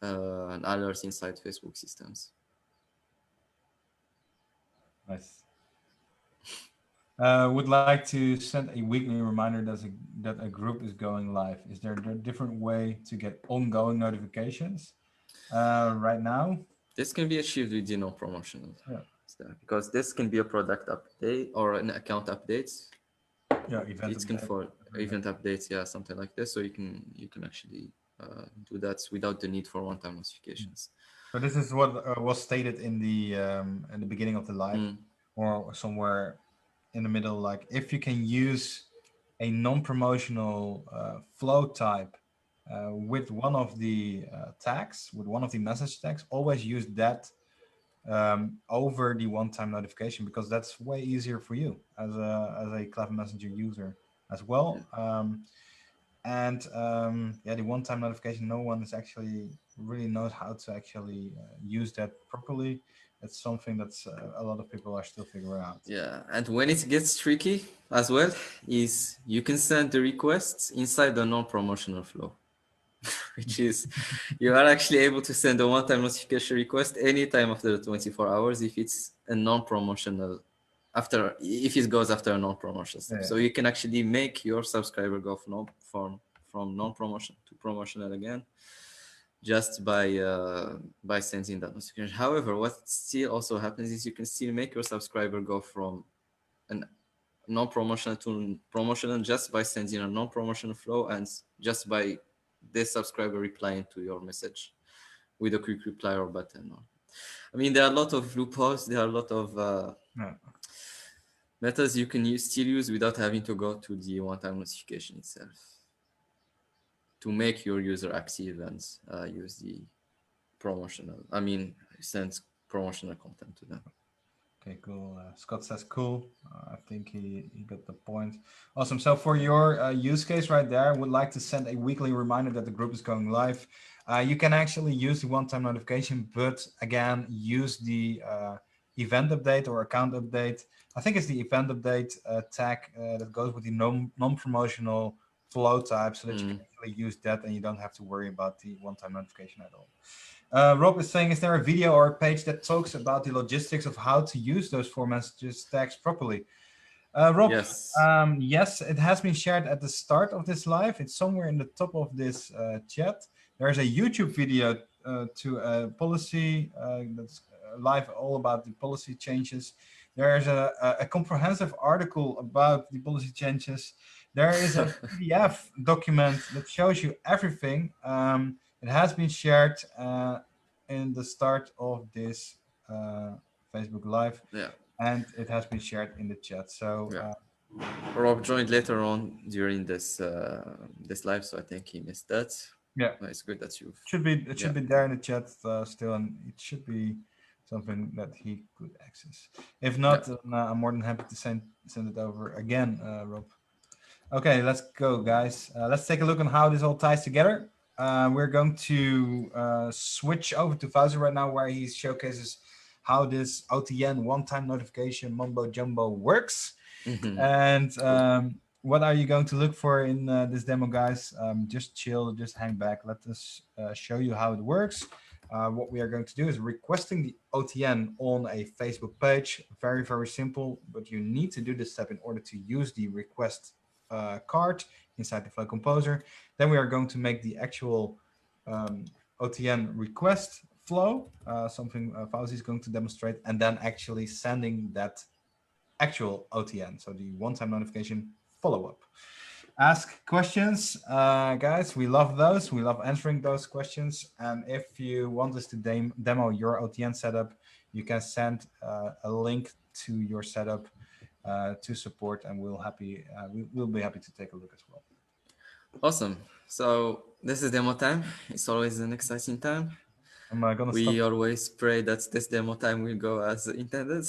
S2: an alert inside Facebook systems.
S1: Nice. Would like to send a weekly reminder that a group is going live. Is there a different way to get ongoing notifications right now?
S2: This can be achieved with non-promotional
S1: Yeah,
S2: stuff, because this can be a product update or an account update.
S1: yeah, event
S2: It can
S1: update.
S2: for event updates, yeah, something like this. So you can actually do that without the need for one-time notifications.
S1: So this is what was stated in the beginning of the live,
S2: Mm,
S1: or somewhere in the middle. Like if you can use a non-promotional flow type with one of the tags, with one of the message tags, always use that over the one-time notification, because that's way easier for you as a Clever Messenger user as
S2: yeah.
S1: well. And yeah, the one-time notification, no one is actually really knows how to actually use that properly. It's something that's a lot of people are still figuring out.
S2: Yeah, and when it gets tricky as well, is you can send the requests inside the non-promotional flow, which is you are actually able to send a one-time notification request anytime after the 24 hours if it's a non-promotional after if it goes after a non-promotional step.
S1: Yeah,
S2: So you can actually make your subscriber go from non-promotion to promotional again just by sending that notification. However, what still also happens is you can still make your subscriber go from an non-promotional to promotional just by sending a non-promotional flow and just by this subscriber replying to your message with a quick reply or button. I mean, there are a lot of loopholes. There are a lot of
S1: yeah.
S2: methods you can still use without having to go to the one-time notification itself to make your user active and use the promotional. I mean, send promotional content to them.
S1: Okay, cool. Scott says cool. I think he got the point. Awesome. So for your use case right there, I would like to send a weekly reminder that the group is going live. You can actually use the one-time notification, but again, use the event update or account update. I think it's the event update tag that goes with the non-promotional flow type, so that you can
S2: Mm.
S1: actually use that and you don't have to worry about the one-time notification at all. Rob is saying, is there a video or a page that talks about the logistics of how to use those four messages tags properly? Rob,
S2: Yes.
S1: yes, it has been shared at the start of this live. It's somewhere in the top of this chat. There's a YouTube video to a policy that's live all about the policy changes. There's a comprehensive article about the policy changes. There is a PDF document that shows you everything. It has been shared in the start of this Facebook Live,
S2: Yeah.
S1: and it has been shared in the chat. So
S2: Yeah. Rob joined later on during this live, so I think he missed that.
S1: yeah,
S2: But it's good that you've
S1: it
S2: yeah.
S1: should be there in the chat still, and it should be something that he could access. If
S2: Yeah.
S1: not, then, I'm more than happy to send it over again, Rob. Okay, let's go, guys. Let's take a look on how this all ties together. We're going to switch over to Fauzi right now, where he showcases how this OTN one-time notification mumbo jumbo works.
S2: Mhm.
S1: And what are you going to look for in this demo, guys? Just chill, just hang back. Let us show you how it works. What we are going to do is requesting the OTN on a Facebook page. Very, very simple, but you need to do this step in order to use the request card inside the Flow Composer. Then we are going to make the actual OTN request flow, something Fauzi is going to demonstrate, and then actually sending that actual OTN, so the one-time notification follow-up. Ask questions, guys. We love those. We love answering those questions. And if you want us to demo your OTN setup, you can send a link to your setup to support, and we'll be happy to take a look as well.
S2: Awesome. So this is demo time. It's always an exciting time.
S1: I'm gonna
S2: We
S1: stop.
S2: always pray that this demo time will go as intended.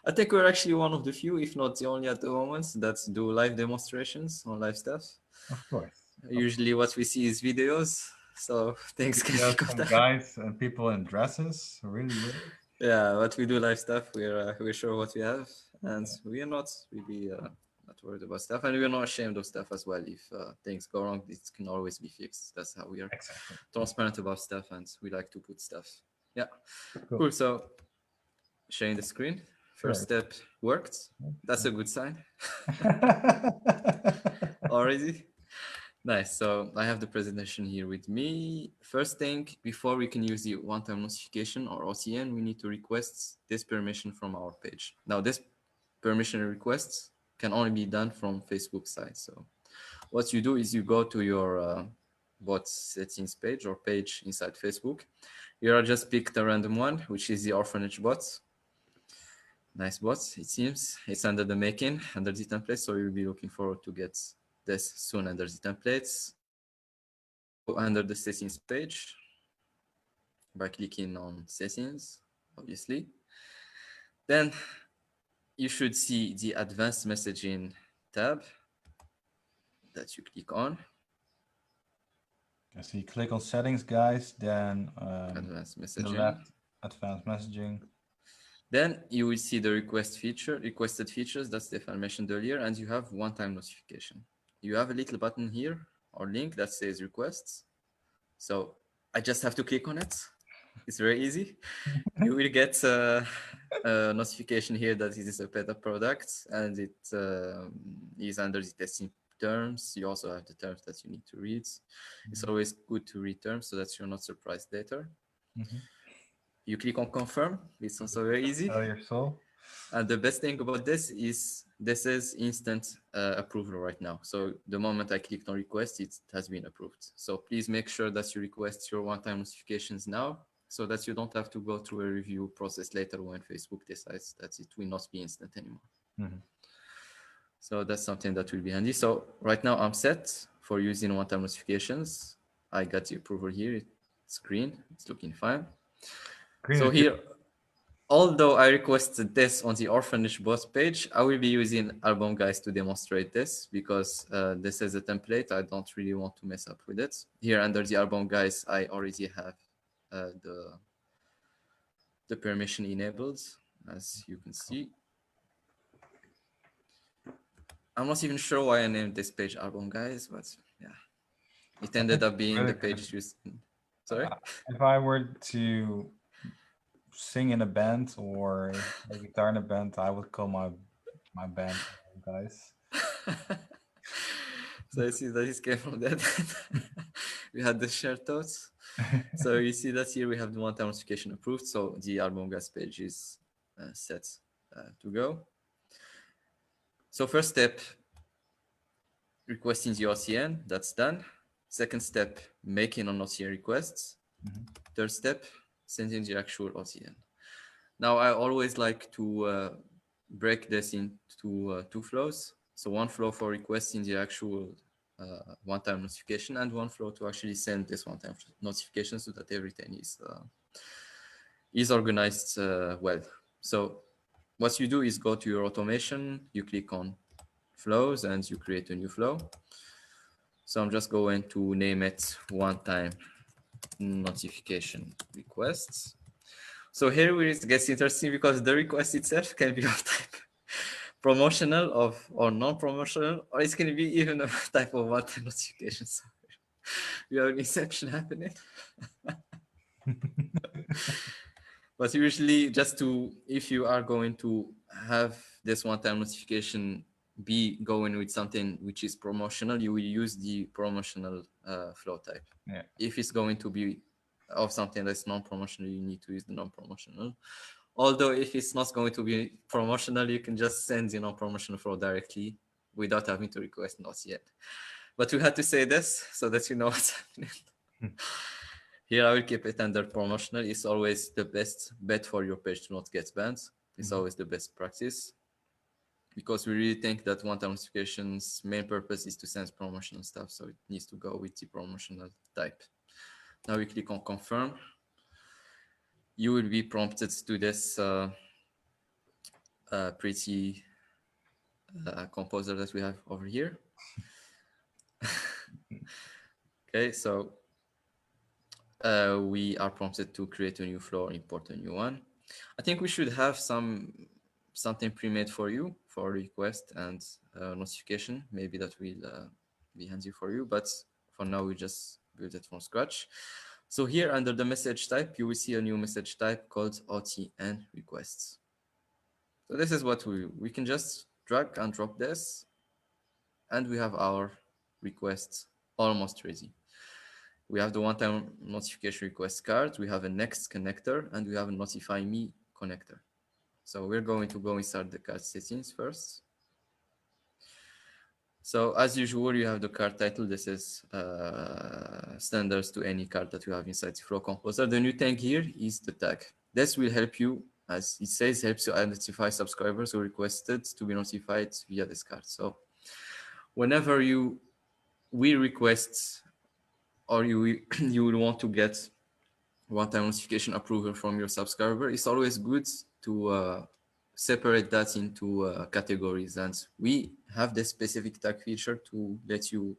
S2: I think we're actually one of the few, if not the only at the moment, that do live demonstrations on live stuff.
S1: Of course.
S2: Usually what we see is videos. so things can
S1: Just
S2: pick up
S1: some
S2: that.
S1: guys and people in dresses, really weird.
S2: Yeah, but we do live stuff. We're sure what we have, and we are not really not worried about stuff, and we're not ashamed of stuff as well. If things go wrong, it can always be fixed. That's how we are
S1: Exactly.
S2: transparent about stuff, and we like to put stuff. Yeah,
S1: Cool.
S2: cool. So sharing the screen. First
S1: Sure.
S2: step worked. That's a good sign
S1: Yeah.
S2: already. Nice. So I have the presentation here with me. First thing, before we can use the one-time notification or OTN, we need to request this permission from our page. Now, this permission requests can only be done from Facebook side. So what you do is you go to your bot settings page or page inside Facebook. Here I just picked a random one, which is the orphanage bot. Nice bot, it seems. It's under the making, under the template. So you'll be looking forward to get this soon under the templates. You go under the settings page by clicking on settings, obviously. Then you should see the advanced messaging tab that you click on.
S1: So you click on settings, guys, then
S2: Advanced
S1: on the
S2: messaging.
S1: left, advanced messaging.
S2: Then you will see the requested features that Stefan mentioned earlier, and you have one-time notification. You have a little button here or link that says requests. So I just have to click on it. It's very easy. You will get a notification here that it is a beta product and it is under the testing terms. You also have the terms that you need to read. It's always good to read terms so that you're not surprised later.
S1: Mm-hmm.
S2: You click on confirm. It's also very easy.
S1: Tell your soul.
S2: And the best thing about this is instant approval right now. So the moment I clicked on request, it has been approved. So please make sure that you request your one-time notifications now so that you don't have to go through a review process later when Facebook decides that it will not be instant anymore.
S1: Mm-hmm.
S2: So that's something that will be handy. So right now I'm set for using one-time notifications. I got the approval here. It's green. It's looking fine.
S1: Green
S2: So
S1: is good.
S2: here, although I requested this on the orphanage bot page, I will be using album guys to demonstrate this because this is a template. I don't really want to mess up with it. Here under the album guys, I already have the permission enabled, as you can see. I'm not even sure why I named this page album guys, but yeah, it ended up being
S1: Really
S2: the
S1: good.
S2: page used. Sorry?
S1: If I were to sing in a band or play guitar in a band, I would call my band guys.
S2: So I see that it came from that. We had the shared thoughts. So you see that here we have the one-time notification approved. So the album guys page is set to go. So first step, requesting the OTN, that's done. Second step, making an OTN requests.
S1: Mhm.
S2: Third step, sending the actual OTN. Now I always like to break this into two flows. So one flow for requesting the actual one-time notification and one flow to actually send this one-time notification so that everything is organized well. So what you do is go to your automation, you click on flows and you create a new flow. So I'm just going to name it one-time notification requests. So here it gets interesting because the request itself can be of type promotional or non-promotional, or it can be even a type of one-time notification. So we have an exception happening. But usually if you are going to have this one-time notification be going with something which is promotional, you will use the promotional flow type.
S1: Yeah.
S2: If it's going to be of something that's non-promotional, you need to use the non-promotional. Although if it's not going to be promotional, you can just send the non-promotional flow directly without having to request not yet. But we had to say this so that you know what's happening. Here I will keep it under promotional. It's always the best bet for your page to not get banned. It's always the best practice because we really think that one-time notifications main purpose is to send promotional stuff. So it needs to go with the promotional type. Now we click on confirm. You will be prompted to this pretty composer that we have over here. Okay, so we are prompted to create a new flow or import a new one. I think we should have something pre-made for you for request and notification. Maybe that will be handy for you, but for now we just build it from scratch. So here under the message type, you will see a new message type called OTN requests. So this is what we can just drag and drop this, and we have our requests almost ready. We have the one-time notification request card, we have a next connector, and we have a notify me connector. So we're going to go inside the card settings first. So as usual, you have the card title. This is standards to any card that you have inside the Flow Composer. The new thing here is the tag. This will help you, as it says, helps you identify subscribers who requested to be notified via this card. So whenever we request or you you will want to get one-time notification approval from your subscriber, it's always good to separate that into categories. And we have this specific tag feature to let you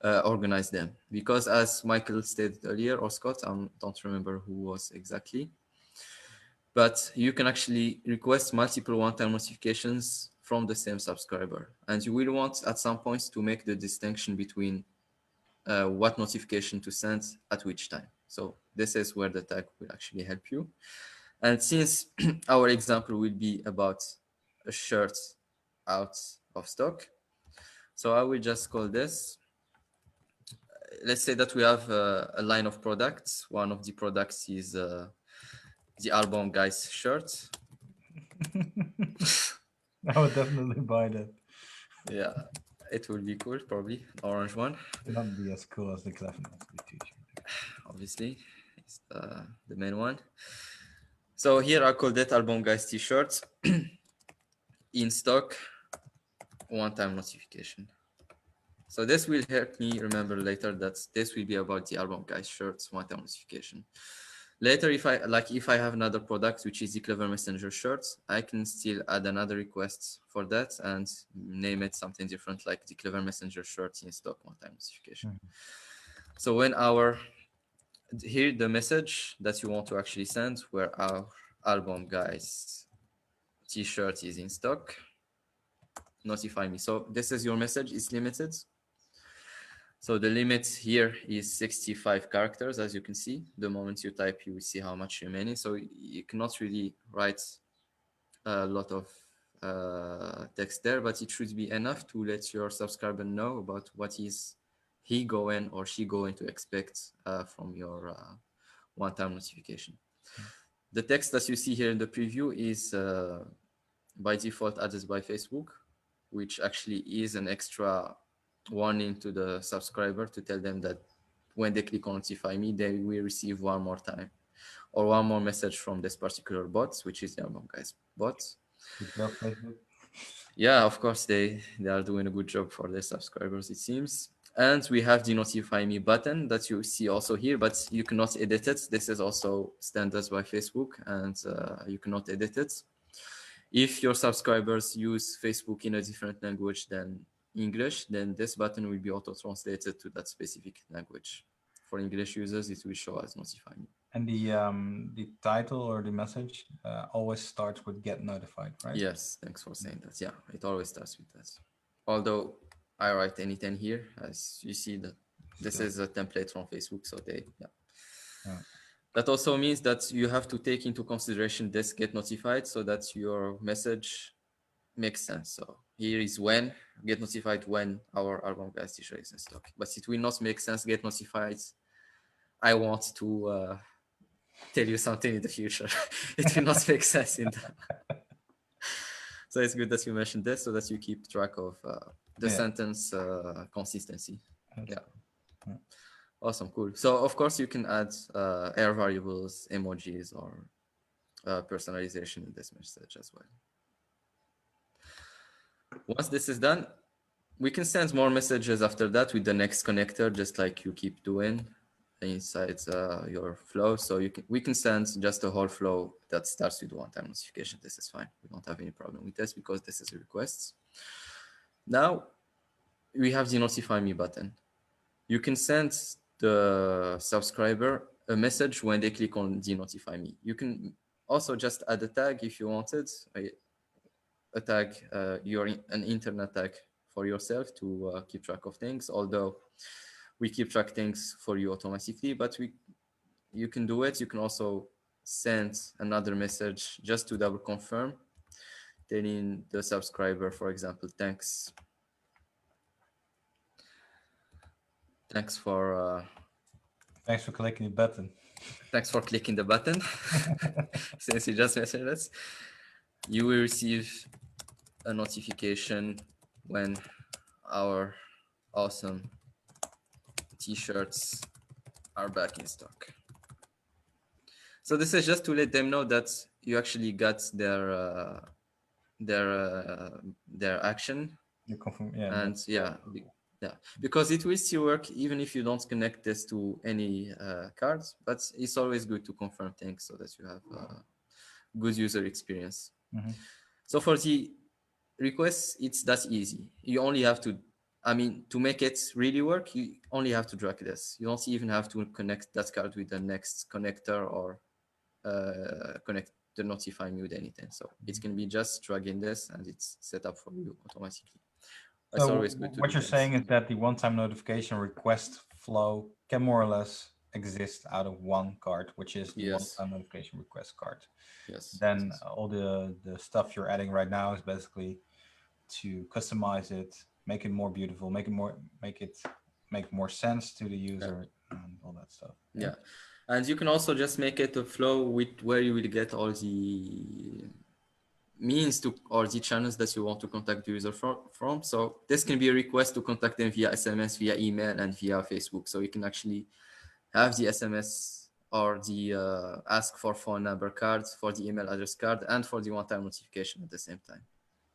S2: organize them. Because as Michael stated earlier, or Scott, I don't remember who was exactly, but you can actually request multiple one-time notifications from the same subscriber. And you will want at some points to make the distinction between what notification to send at which time. So this is where the tag will actually help you. And since our example will be about a shirt out of stock, so I will just call this, let's say that we have a line of products. One of the products is the Album Guys shirt.
S1: I would definitely buy that.
S2: Yeah, it will be cool, probably orange one.
S1: Cannot be as cool as the Clefness t-shirt.
S2: Obviously, it's the main one. So here I call that Album Guys t-shirt. In stock, one-time notification. So this will help me remember later that this will be about the Album Guys shirts one-time notification. Later, if I have another product which is the Clever Messenger shirts, I can still add another request for that and name it something different, like the Clever Messenger shirts in stock one-time notification. So when here the message that you want to actually send, where our Album Guys t-shirt is in stock, notify me. So this is your message. It's limited. So the limit here is 65 characters, as you can see. The moment you type, you will see how much remaining. So you cannot really write a lot of text there, but it should be enough to let your subscriber know about what is he going or she going to expect from your one-time notification. The text that you see here in the preview is by default added by Facebook, which actually is an extra warning to the subscriber to tell them that when they click on notify me, they will receive one more time or one more message from this particular bot, which is the Album Guys bot.
S1: Good job, Facebook.
S2: Yeah, of course, they are doing a good job for their subscribers, it seems. And we have the notify me button that you see also here, but you cannot edit it. This is also standards by Facebook, and you cannot edit it. If your subscribers use Facebook in a different language than English, then this button will be auto-translated to that specific language. For English users, it will show as notify me.
S1: And the title or the message always starts with get notified, right?
S2: Yes, thanks for saying that. Yeah, it always starts with that. Although I write anything here, as you see that this
S1: Still.
S2: is a template from Facebook, so yeah.
S1: Yeah.
S2: That also means that you have to take into consideration this get notified so that your message makes sense. So here is when get notified when our Album Guys t-shirt is in stock. But it will not make sense get notified. I want to tell you something in the future. It will not make sense in that. So it's good that you mentioned this so that you keep track of the sentence consistency.
S1: That's
S2: Yeah.
S1: cool.
S2: Awesome, cool. So of course you can add air variables, emojis, or personalization in this message as well. Once this is done, we can send more messages after that with the next connector, just like you keep doing inside your flow. So we can send just a whole flow that starts with one-time notification. This is fine. We don't have any problem with this because this is a request. Now we have the notify me button. You can send the subscriber a message when they click on the notify me. You can also just add a tag if you wanted, a tag, an internet tag for yourself to keep track of things. Although we keep track things for you automatically, but you can do it. You can also send another message just to double confirm, telling the subscriber, for example, thanks for
S1: Thanks for clicking the button.
S2: thanks for clicking the button. Since you just mentioned this, you will receive a notification when our awesome t-shirts are back in stock. So this is just to let them know that you actually got their action.
S1: You confirm, yeah.
S2: And yeah, because it will still work even if you don't connect this to any cards, but it's always good to confirm things so that you have good user experience.
S1: Mm-hmm.
S2: So for the requests, it's that easy. You only have to, I mean, to make it really work, you only have to drag this. You don't even have to connect that card with the next connector or connect the notify me with anything. So it can be just dragging this and it's set up for you automatically. It's
S1: So
S2: always good to
S1: what
S2: do
S1: you're
S2: things.
S1: saying is that the one-time notification request flow can more or less exist out of one card, which is the
S2: Yes.
S1: one-time notification request card.
S2: Yes.
S1: Then all the stuff you're adding right now is basically to customize it, make it more beautiful, make more sense to the
S2: Yeah.
S1: user and all that stuff.
S2: Yeah. And you can also just make it a flow with where you will get all the means to or the channels that you want to contact the user from. So this can be a request to contact them via SMS, via email, and via Facebook. So you can actually have the SMS or the ask for phone number cards, for the email address card, and for the one-time notification at the same time.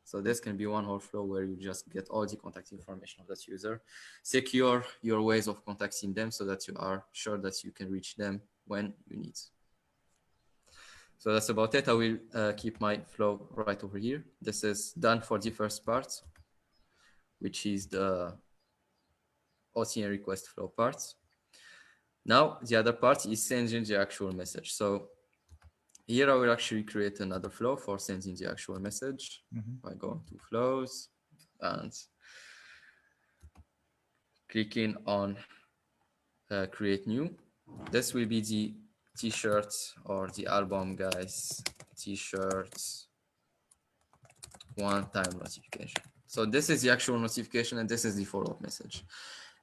S2: So this can be one whole flow where you just get all the contact information of that user, secure your ways of contacting them so that you are sure that you can reach them when you need. So that's about it. I will keep my flow right over here. This is done for the first part, which is the OTN request flow part. Now, the other part is sending the actual message. So here I will actually create another flow for sending the actual message by going to flows and clicking on create new. This will be the t-shirt or the album guys t-shirt one-time notification. So this is the actual notification and this is the follow-up message.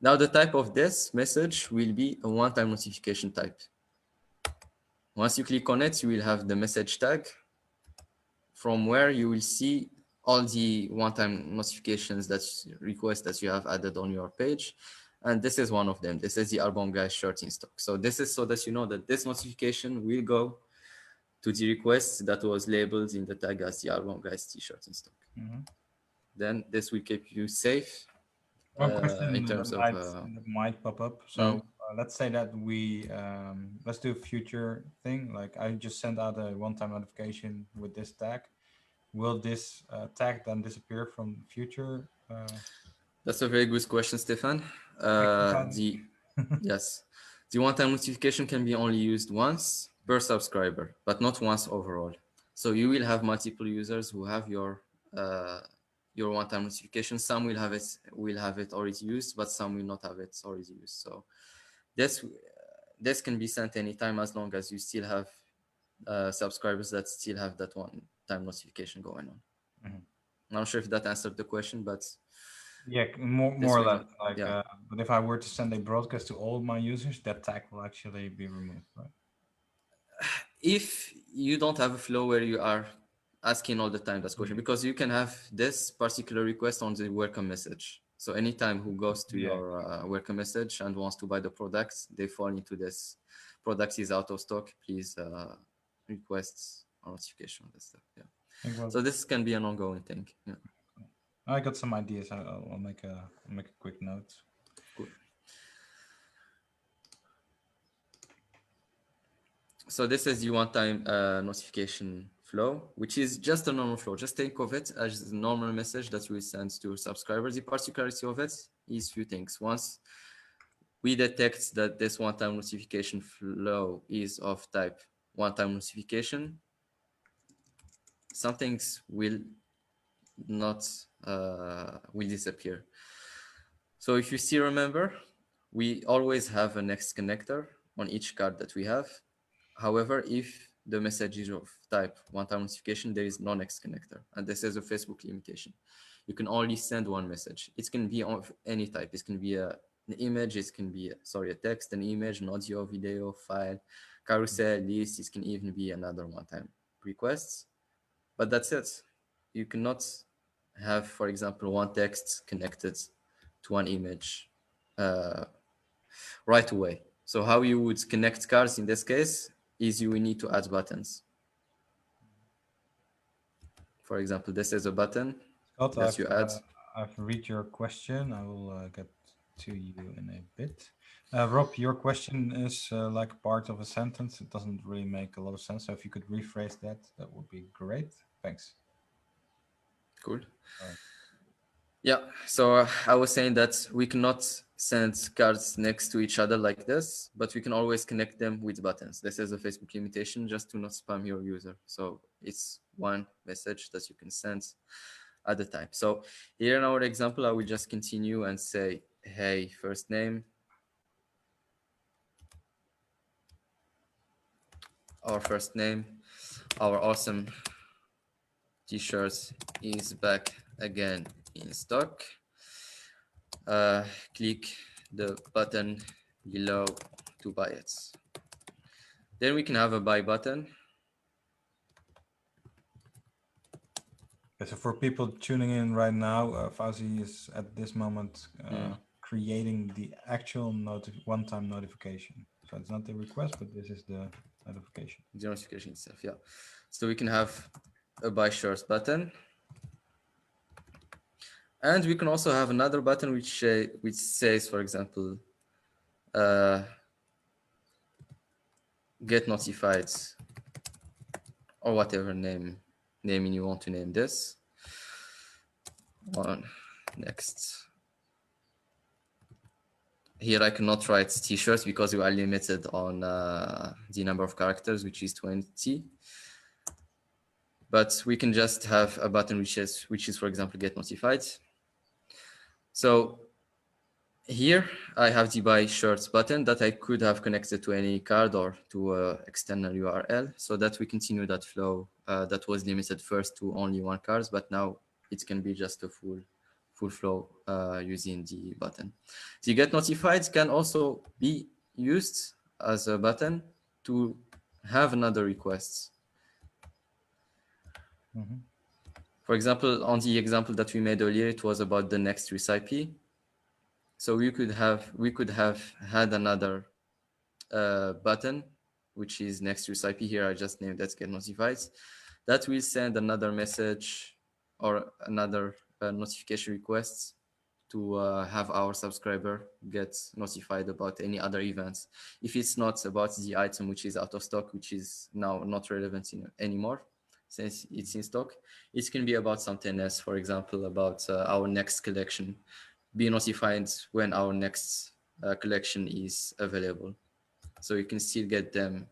S2: Now the type of this message will be a one-time notification type. Once you click on it, you will have the message tag from where you will see all the one-time notifications that requests that you have added on your page. And this is one of them. This is the album guys shirt in stock. So this is so that you know that this notification will go to the request that was labeled in the tag as the album guys t-shirt in stock. Then this will keep you safe
S1: One question
S2: in terms of
S1: that might pop up. So let's say that we let's do a future thing. Like I just sent out a one-time notification with this tag. Will this tag then disappear from future?
S2: That's a very good question, Stefan. Yes, the one-time notification can be only used once per subscriber, but not once overall. So you will have multiple users who have your one-time notification. Some will have it already used, but some will not have it already used. So this can be sent anytime as long as you still have subscribers that still have that one-time notification going on. I'm not sure if that answered the question, but
S1: yeah, more or less. Like,
S2: yeah.
S1: But if I were to send a broadcast to all my users, that tag will actually be removed, right?
S2: If you don't have a flow where you are asking all the time that question, because you can have this particular request on the welcome message. So anytime who goes to your welcome message and wants to buy the products, they fall into this product is out of stock. Please request a notification on this stuff. Yeah. So this can be an ongoing thing. Yeah.
S1: I got some ideas. I'll make a quick note.
S2: Cool. So this is the one-time notification flow, which is just a normal flow. Just think of it as a normal message that we send to subscribers. The particularity of it is few things. Once we detect that this one-time notification flow is of type one-time notification, some things will not will disappear. So if you still remember, we always have a next connector on each card that we have. However, if the message is of type one-time notification, there is no next connector, and this is a Facebook limitation. You can only send one message. It can be of any type. It can be an image. It can be a text, an image, an audio, video, file, carousel, list. It can even be another one-time requests. But that's it. You cannot have, for example, one text connected to one image uh, right away. So how you would connect cards in this case is you will need to add buttons. For example, this is a button
S1: Scott,
S2: that you add.
S1: I've read your question. I will get to you in a bit. Rob, your question is like part of a sentence. It doesn't really make a lot of sense. So if you could rephrase that, that would be great. Thanks.
S2: Cool.
S1: All right.
S2: Yeah. So I was saying that we cannot send cards next to each other like this, but we can always connect them with buttons. This is a Facebook limitation just to not spam your user. So it's one message that you can send at a time. So here in our example, I will just continue and say, hey, first name, our first name, our awesome t-shirt is back again in stock. Click the button below to buy it. Then we can have a buy button.
S1: Okay, so for people tuning in right now, Fauzi is at this moment creating the actual one-time notification. So it's not the request, but this is the notification.
S2: The notification itself, yeah. So we can have a buy shirts button. And we can also have another button which says, for example, get notified, or whatever naming you want to name this. On next. Here I cannot write t-shirts because we are limited on the number of characters, which is 20. But we can just have a button which is, for example, get notified. So here I have the buy shirts button that I could have connected to any card or to an external URL, so that we continue that flow that was limited first to only one card, but now it can be just a full flow using the button. The get notified can also be used as a button to have another request. For example, on the example that we made earlier, it was about the next recipe. So we could have had another button, which is next recipe. Here I just named that get notified. That will send another message or another notification request to have our subscriber get notified about any other events. If it's not about the item which is out of stock, which is now not relevant anymore, since it's in stock, it can be about something else. For example, about our next collection. Be notified when our next collection is available. So you can still get them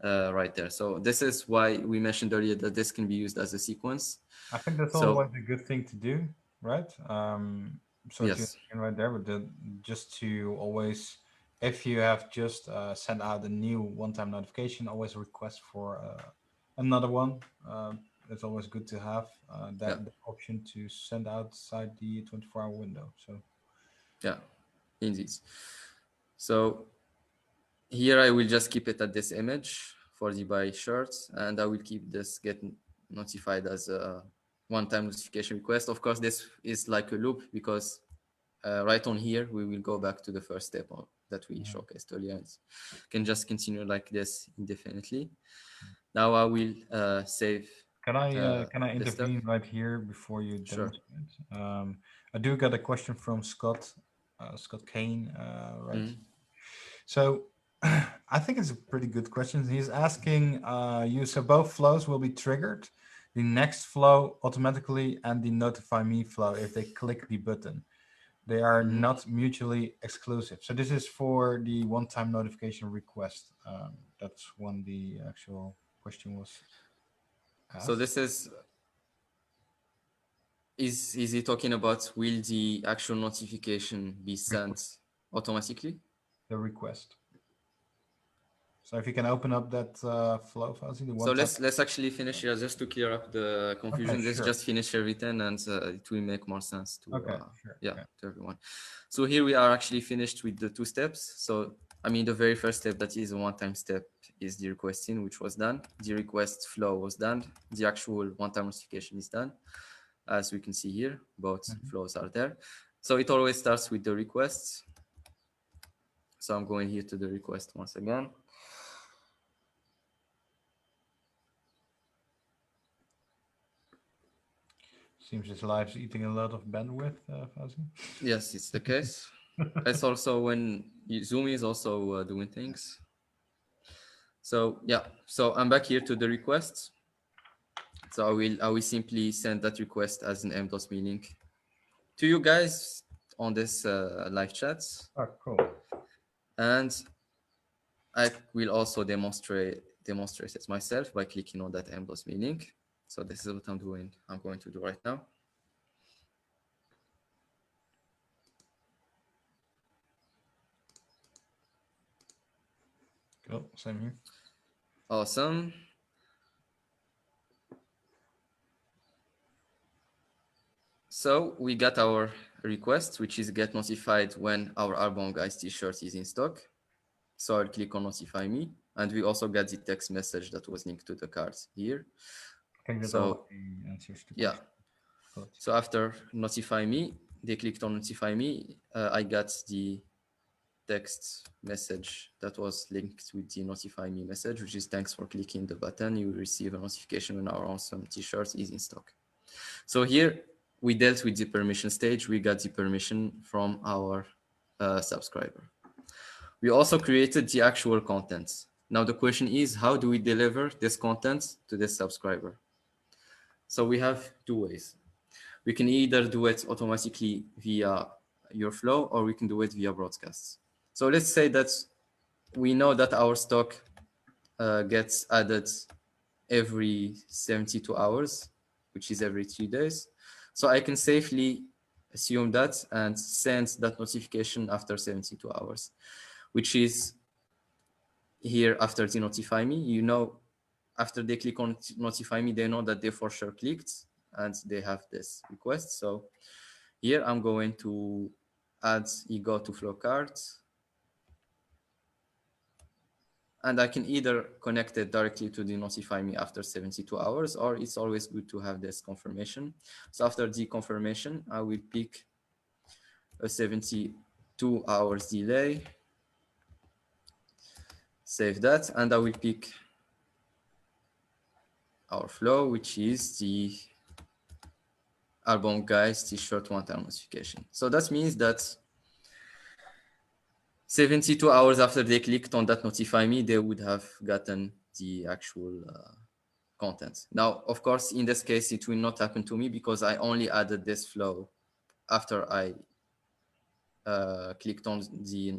S2: right there. So this is why we mentioned earlier that this can be used as a sequence.
S1: I think that's
S2: So
S1: always a good thing to do, right? So to
S2: yes,
S1: right there, but just to always, if you have just sent out a new one-time notification, always request for another one. It's always good to have
S2: yeah,
S1: that option to send outside the 24-hour window. So
S2: yeah, indeed. So here I will just keep it at this image for the buy shirts, and I will keep this get notified as a one-time notification request. Of course, this is like a loop because right on here, we will go back to the first step that we showcased earlier. It can just continue like this indefinitely. Now I will save
S1: can I
S2: this stuff.
S1: intervene right here before you
S2: Sure.
S1: demonstrate? I do get a question from Scott, Scott Kane, right?
S2: Mhm.
S1: So I think it's a pretty good question. He's asking you, so both flows will be triggered, the next flow automatically and the notify me flow if they click the button. They are
S2: Mhm.
S1: not mutually exclusive. So this is for the one-time notification request. That's when the actual question was
S2: So
S1: asked.
S2: this is he talking about will the actual notification be sent automatically?
S1: The request. So if you can open up that flow, Fuzzy, the
S2: So
S1: one-time.
S2: let's actually finish here just to clear up the
S1: Okay,
S2: confusion. Let's
S1: sure.
S2: just finish everything, and it will make more sense to
S1: Okay, sure.
S2: yeah,
S1: Yeah.
S2: to everyone. So here we are actually finished with the two steps. So I mean, the very first step, that is a one-time step, is the requesting, which was done. The request flow was done. The actual one-time notification is done. As we can see here, both
S1: Mhm.
S2: flows are there. So it always starts with the requests. So I'm going here to the request once again.
S1: Seems this live's eating a lot of bandwidth, Fuzzy.
S2: Yes, it's the case. It's also when Zoom is also doing things. So yeah, so I'm back here to the requests. So I will simply send that request as an m.me link to you guys on this live chat,
S1: Oh, cool.
S2: and I will also demonstrate it myself by clicking on that m.me link. So this is what I'm doing. I'm going to do right now.
S1: Cool. Same here.
S2: Awesome. So we got our request, which is get notified when our Arbon Guys t-shirt is in stock. So I'll click on notify me. And we also got the text message that was linked to the card here.
S1: I think that
S2: So
S1: already answers the
S2: yeah,
S1: question. Cool.
S2: so after notify me, they clicked on notify me. I got the text message that was linked with the notify me message, which is thanks for clicking the button. You will receive a notification when our awesome t-shirt is in stock. So here we dealt with the permission stage. We got the permission from our subscriber. We also created the actual content. Now the question is, how do we deliver this content to this subscriber? So we have two ways. We can either do it automatically via your flow, or we can do it via broadcasts. So let's say that we know that our stock gets added every 72 hours, which is every 3 days. So I can safely assume that and send that notification after 72 hours, which is here after they notify me. You know, after they click on notify me, they know that they for sure clicked and they have this request. So here I'm going to add ego to flow cards, and I can either connect it directly to the notify me after 72 hours, or it's always good to have this confirmation. So after the confirmation, I will pick a 72 hours delay, save that, and I will pick our flow, which is the album guys t-shirt one-time notification. So that means that 72 hours after they clicked on that notify me, they would have gotten the actual content. Now, of course, in this case, it will not happen to me because I only added this flow after I clicked on the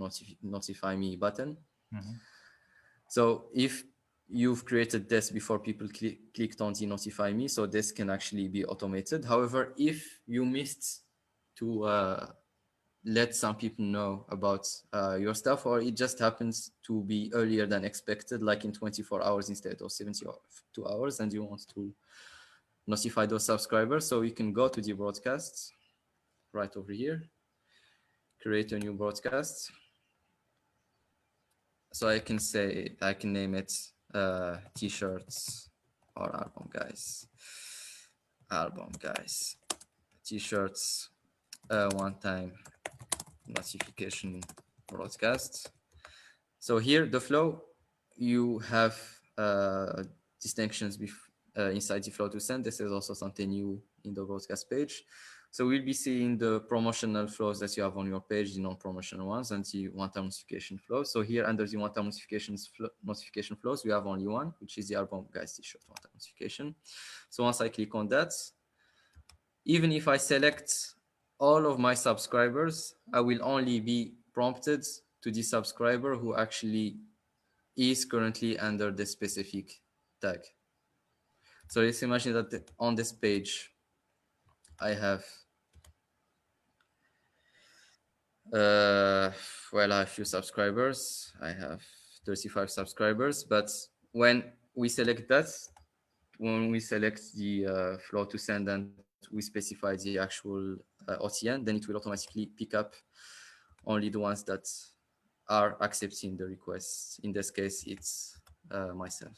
S2: notify me button.
S1: Mm-hmm.
S2: So if you've created this before people clicked on the notify me, so this can actually be automated. However, if you missed to let some people know about your stuff, or it just happens to be earlier than expected, like in 24 hours instead of 72 hours, and you want to notify those subscribers, so you can go to the broadcasts right over here, create a new broadcast. So I can name it t-shirts or album guys t-shirts one time notification broadcast. So here the flow, you have distinctions inside the flow to send. This is also something new in the broadcast page. So we'll be seeing the promotional flows that you have on your page, the non-promotional ones, and the one-time notification flow. So here under the one-time notification flows, we have only one, which is the album guys t-shirt one-time notification. So once I click on that, even if I select all of my subscribers, I will only be prompted to the subscriber who actually is currently under the specific tag. So let's imagine that on this page, I have, uh, well, I have few subscribers. I have 35 subscribers, but when we select that, when we select the flow to send and we specify the actual OTN, then it will automatically pick up only the ones that are accepting the requests. In this case, it's myself.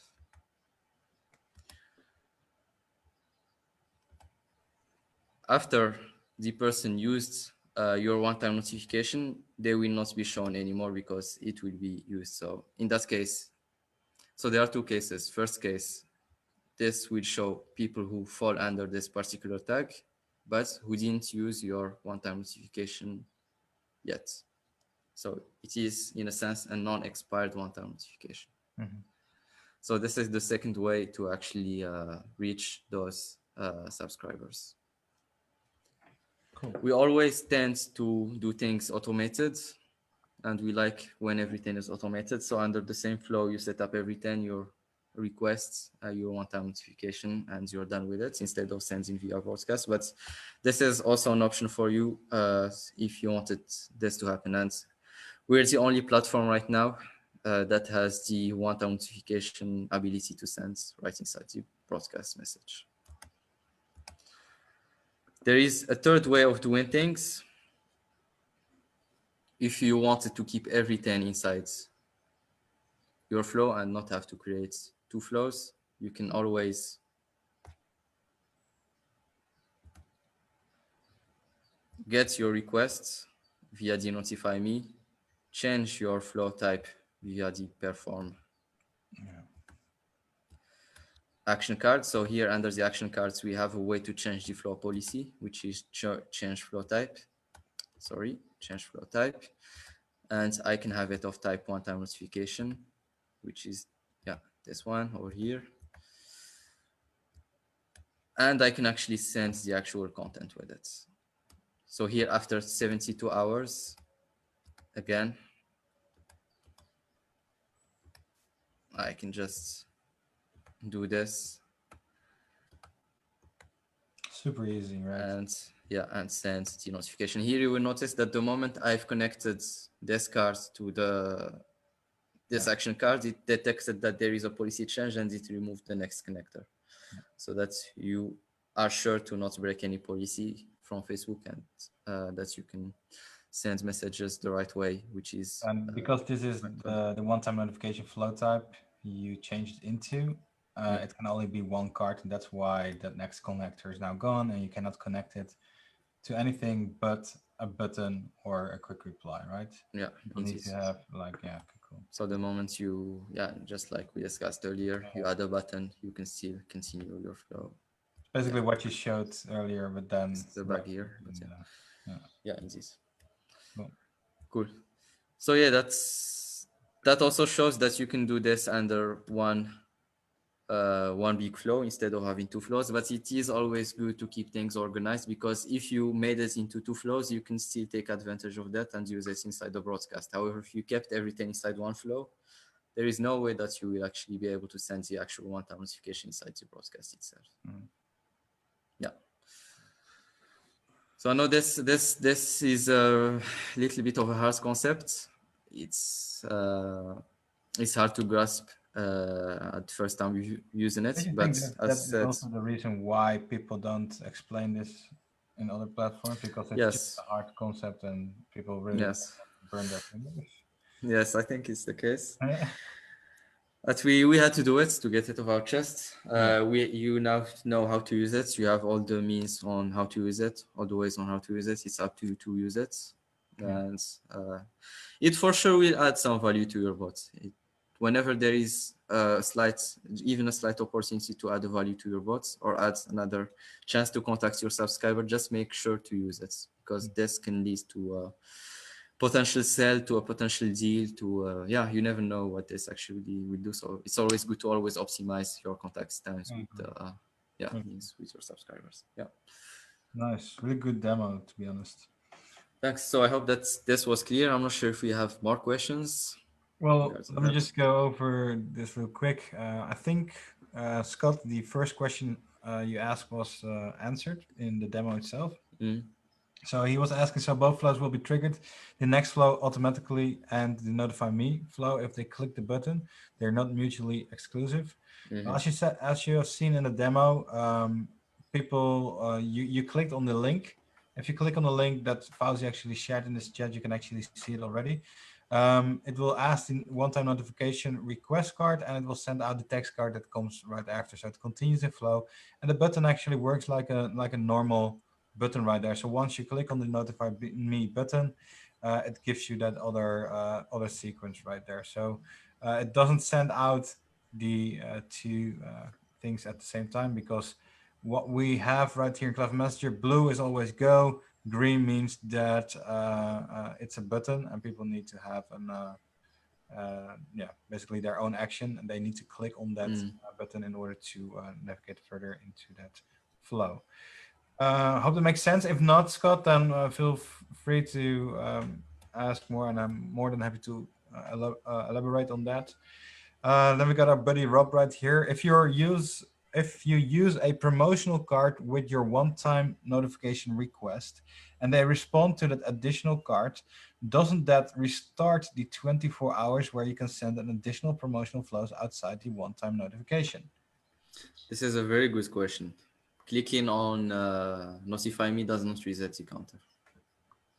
S2: After the person used your one-time notification, they will not be shown anymore because it will be used. So in that case, so there are two cases. First case, this will show people who fall under this particular tag, but who didn't use your one-time notification yet. So it is, in a sense, a non-expired one-time notification.
S1: Mhm.
S2: So this is the second way to actually reach those subscribers.
S1: Cool.
S2: We always tend to do things automated, and we like when everything is automated. So under the same flow, you set up every 10 your requests, your one-time notification, and you're done with it instead of sending via broadcast. But this is also an option for you if you wanted this to happen. And we're the only platform right now that has the one-time notification ability to send right inside the broadcast message. There is a third way of doing things. If you wanted to keep everything inside your flow and not have to create two flows, you can always get your requests via the notify me, change your flow type via the perform
S1: Yeah.
S2: action card. So here under the action cards, we have a way to change the flow policy, which is change flow type. Sorry, change flow type. And I can have it of type one time notification, which is, yeah, this one over here. And I can actually send the actual content with it. So here after 72 hours, again, I can just do this
S1: Super easy, right?
S2: and yeah, and send the notification. Here you will notice that the moment I've connected this card to this
S1: Yeah.
S2: action card, it detected that there is a policy change and it removed the next connector. So that you are sure to not break any policy from Facebook and that you can send messages the right way, which is
S1: And because this is
S2: right way.
S1: the one-time notification flow type you changed into,
S2: Yeah.
S1: it can only be one card, and that's why that next connector is now gone, and you cannot connect it to anything but a button or a quick reply, right?
S2: Yeah,
S1: You don't need
S2: indeed.
S1: to have like, yeah, okay, cool.
S2: So the moment you, yeah, just like we discussed earlier, you add a button, you can still continue your flow.
S1: It's basically
S2: Yeah,
S1: what you showed earlier, but then
S2: it's the bug
S1: right.
S2: here, but
S1: And,
S2: yeah,
S1: yeah,
S2: yeah, indeed.
S1: cool.
S2: Cool. So yeah, that also shows that you can do this under one big flow instead of having two flows. But it is always good to keep things organized, because if you made it into two flows, you can still take advantage of that and use it inside the broadcast. However, if you kept everything inside one flow, there is no way that you will actually be able to send the actual one-time notification inside the broadcast itself.
S1: Mm.
S2: Yeah. So I know this is a little bit of a hard concept. It's hard to grasp at the first time using it,
S1: Don't you
S2: but
S1: think that
S2: as
S1: that is
S2: said,
S1: also the reason why people don't explain this in other platforms? Because it's just
S2: yes,
S1: a hard concept and people really don't
S2: yes,
S1: want to burn their fingers.
S2: yes, I think it's the case. But we had to do it to get it off our chest.
S1: Yeah.
S2: You now know how to use it. You have all the means on how to use it, all the ways on how to use it. It's up to you to use it,
S1: Yeah.
S2: and it for sure will add some value to your bot. Whenever there is even a slight opportunity to add a value to your bots or add another chance to contact your subscriber, just make sure to use it, because this can lead to a potential sell, to a potential deal, to yeah, you never know what this actually will do. So it's always good to always optimize your contact times with
S1: Mhm.
S2: yeah,
S1: Mhm.
S2: means with your subscribers. Yeah.
S1: Nice, really good demo, to be honest.
S2: Thanks. So I hope that this was clear. I'm not sure if we have more questions
S1: Well,
S2: regards to
S1: let me
S2: that.
S1: just go over this real quick. I think, Scott, the first question you asked was answered in the demo itself.
S2: Mm,
S1: So he was asking, so both flows will be triggered. The next flow automatically and the notify me flow, if they click the button, they're not mutually exclusive.
S2: mm-hmm,
S1: As you said, as you have seen in the demo, people, you clicked on the link. If you click on the link that Fauzi actually shared in this chat, you can actually see it already. It will ask the one-time notification request card, and it will send out the text card that comes right after. So it continues the flow, and the button actually works like a normal button right there. So once you click on the notify me button, it gives you that other sequence right there. So it doesn't send out the two things at the same time, because what we have right here in Clever Messenger, blue is always go, green means that it's a button and people need to have basically their own action, and they need to click on that
S2: mm.
S1: button in order to navigate further into that flow. Hope that makes sense. If not, Scott, then feel free to ask more, and I'm more than happy to elaborate on that. Then we got our buddy Rob right here. If you use a promotional card with your one-time notification request, and they respond to that additional card, doesn't that restart the 24 hours where you can send an additional promotional flows outside the one-time notification?
S2: This is a very good question. Clicking on notify me does not reset the counter.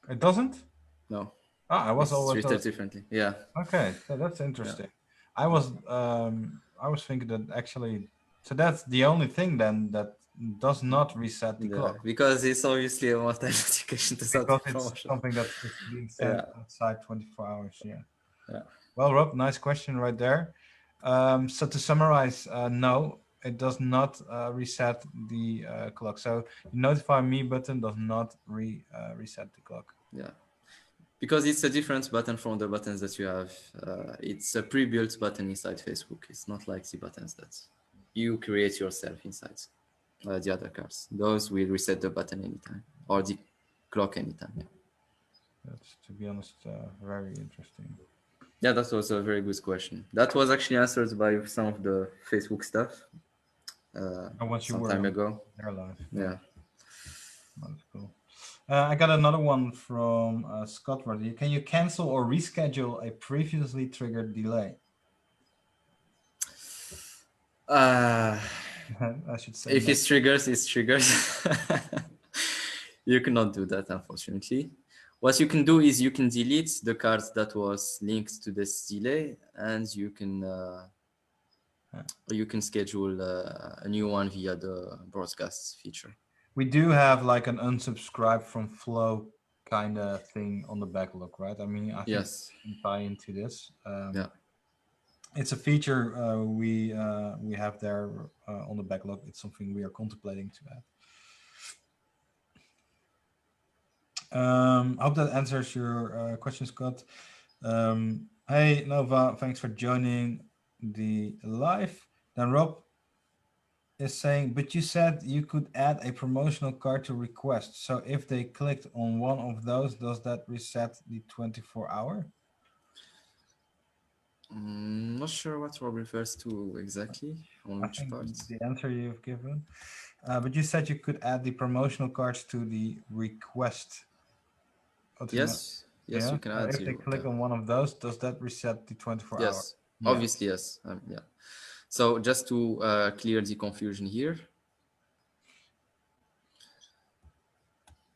S1: It doesn't.
S2: No,
S1: Ah, I was
S2: it's
S1: always
S2: treated differently. Yeah,
S1: okay. So that's
S2: yeah,
S1: interesting.
S2: yeah.
S1: I was thinking that actually, so that's the only thing then that does not reset the
S2: Yeah,
S1: clock,
S2: because it's obviously a one-time notification to start the
S1: because it's
S2: promotion.
S1: something that is being sent
S2: Yeah,
S1: outside 24 hours. Yeah.
S2: yeah.
S1: Well, Rob, nice question right there. So to summarize, no, it does not reset the clock. So the notify me button does not reset the clock.
S2: Yeah, because it's a different button from the buttons that you have. It's a pre-built button inside Facebook. It's not like the buttons that you create yourself inside the other cards. Those will reset the button anytime or the clock anytime. Yeah,
S1: That's, to be honest, very interesting.
S2: yeah, that was a very good question. That was actually answered by some of the Facebook stuff
S1: And once you
S2: some
S1: were
S2: time
S1: on
S2: ago.
S1: their live, yeah,
S2: Yeah.
S1: that's cool. I got another one from Scott right here. Can you cancel or reschedule a previously triggered delay?
S2: Uh,
S1: I should say
S2: if
S1: no.
S2: it's triggers, it's triggers. You cannot do that, unfortunately. What you can do is you can delete the cards that was linked to this delay, and
S1: Yeah.
S2: you can schedule a new one via the broadcast feature.
S1: We do have like an unsubscribe from Flow kind of thing on the backlog, right? I mean, I think
S2: Yes.
S1: we can tie into this.
S2: Yeah.
S1: It's a feature we have there on the backlog. It's something we are contemplating to add. I hope that answers your question, Scott. Hey, Nova, thanks for joining the live. Then Rob is saying, but you said you could add a promotional card to request. So if they clicked on one of those, does that reset the 24-hour?
S2: Not sure what Rob refers to exactly, on
S1: I
S2: which
S1: think
S2: part.
S1: the answer you've given. But you said you could add the promotional cards to the request.
S2: Yes, yes,
S1: Yeah.
S2: you can
S1: So
S2: add
S1: if they
S2: zero. Yeah.
S1: click on one of those, does that reset the 24-hour?
S2: Yes,
S1: Yes.
S2: obviously, yes. Yeah. So just to clear the confusion here.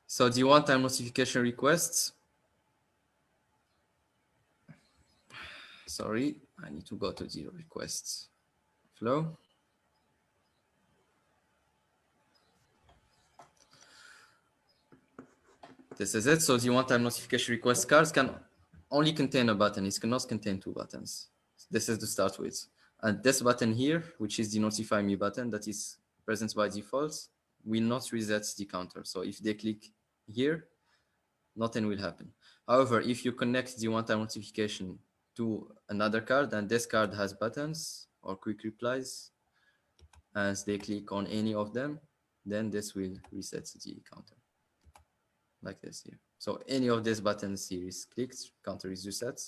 S2: So the one-time notification requests, sorry, I need to go to the requests flow. This is it. So the one-time notification request cards can only contain a button. It cannot contain two buttons. This is to start with. And this button here, which is the notify me button that is present by default, will not reset the counter. So if they click here, nothing will happen. However, if you connect the one-time notification to another card and this card has buttons or quick replies, as they click on any of them, then this will reset the counter like this here. So any of these buttons here is clicked, counter is reset.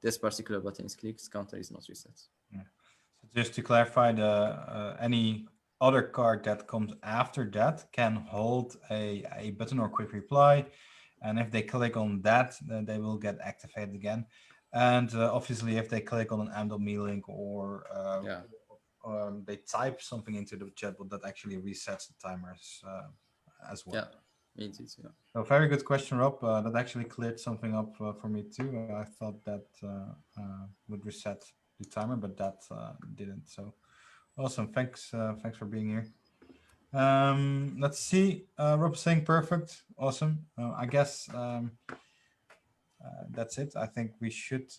S2: This particular button is clicked, counter is not reset.
S1: Yeah. So just to clarify, the any other card that comes after that can hold a button or quick reply, and if they click on that, then they will get activated again. And obviously, if they click on an AMDL link or
S2: Yeah,
S1: they type something into the chatbot, that actually resets the timers as
S2: yeah,
S1: well.
S2: indeed, yeah.
S1: So very good question, Rob. That actually cleared something up for me too. I thought that would reset the timer, but that didn't. So awesome. Thanks for being here. Let's see. Rob saying perfect. Awesome. I guess that's it. I think we should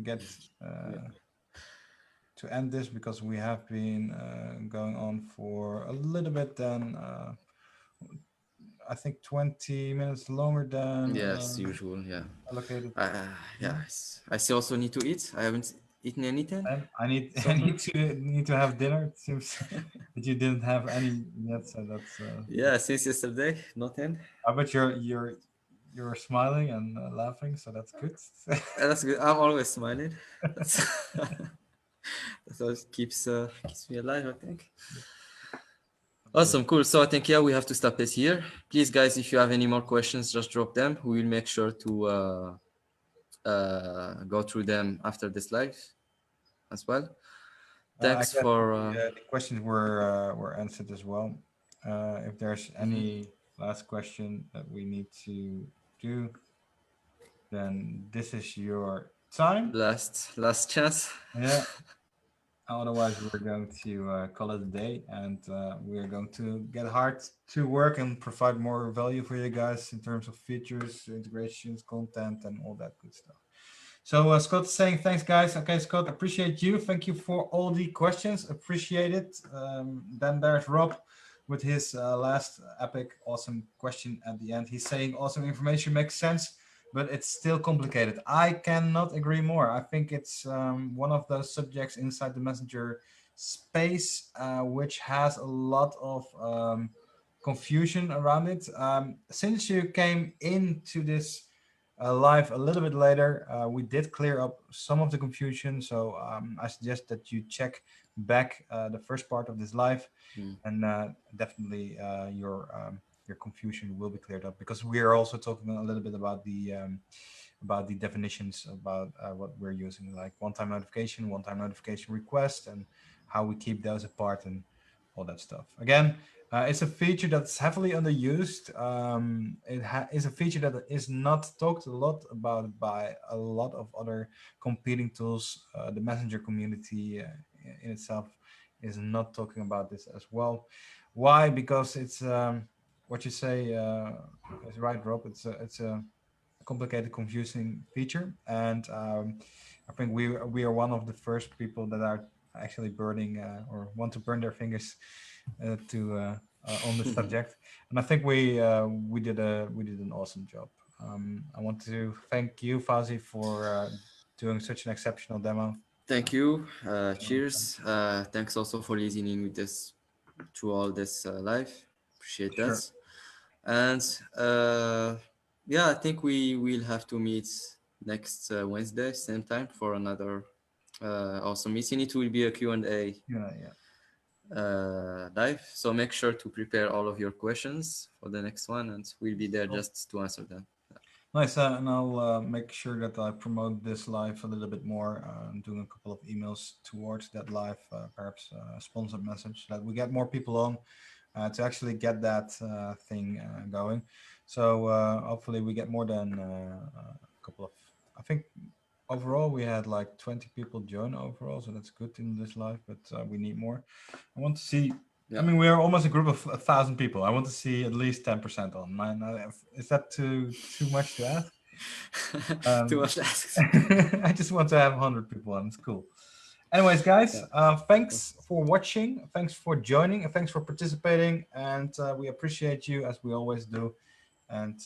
S1: get
S2: Yeah.
S1: to end this because we have been going on for a little bit than I think 20 minutes longer than
S2: Yes, usual, yeah.
S1: allocated.
S2: Yeah, I still also need to eat. I haven't eaten anything
S1: And I need
S2: so
S1: I
S2: far.
S1: need to have dinner. It seems that you didn't have any yet, so that's.
S2: Yeah, since yesterday, nothing.
S1: I bet you're smiling and laughing, so that's good.
S2: That's good. I'm always smiling. That's that's what keeps me alive, I think. Awesome, cool. So I think yeah, we have to stop it here. Please, guys, if you have any more questions, just drop them. We will make sure to go through them after this live as well.
S1: I
S2: Thanks
S1: guess
S2: for
S1: the questions were answered as well. If there's any last question that we need to do, then this is your time.
S2: last chance.
S1: Yeah. Otherwise, we're going to call it a day, and we're going to get hard to work and provide more value for you guys in terms of features, integrations, content, and all that good stuff. So Scott is saying thanks, guys. Okay, Scott, appreciate you. Thank you for all the questions. Appreciate it. Then there's Rob with his last epic, awesome question at the end. He's saying awesome information makes sense, but it's still complicated. I cannot agree more. I think it's one of those subjects inside the messenger space which has a lot of confusion around it. Since you came into this live a little bit later, we did clear up some of the confusion. So I suggest that you check back the first part of this live, and definitely your confusion will be cleared up because we are also talking a little bit about the definitions about what we're using, like one-time notification request, and how we keep those apart and all that stuff. Again, it's a feature that's heavily underused. It is a feature that is not talked a lot about by a lot of other competing tools. The messenger community in itself is not talking about this as well. Why? Because it's what you say is right, Rob. It's a complicated, confusing feature, and I think we are one of the first people that are actually burning or want to burn their fingers to on the subject, and I think we did an awesome job. I want to thank you, Fazi, for doing such an exceptional demo.
S2: Thank you. Cheers. Thanks also for listening with this through all this live. Appreciate that.
S1: Sure.
S2: And yeah, I think we will have to meet next Wednesday, same time, for another awesome meeting. It will be a Q&A
S1: Yeah.
S2: live. So make sure to prepare all of your questions for the next one, and we'll be there
S1: Cool.
S2: just to answer them.
S1: Nice, and I'll make sure that I promote this live a little bit more. I'm doing a couple of emails towards that live, perhaps a sponsored message, so that we get more people on to actually get that thing going. So hopefully we get more than a couple of. I think overall we had like 20 people join overall, so that's good in this live. But we need more. I want to see. I
S2: Yeah.
S1: mean, we are almost a group of 1,000 people. I want to see at least 10% on. Is that too much to ask?
S2: Too
S1: Um,
S2: much asked.
S1: I just want to have 100 people on. It's cool. Anyways, guys,
S2: Yeah.
S1: thanks for watching. Thanks for joining. And thanks for participating. And we appreciate you as we always do. And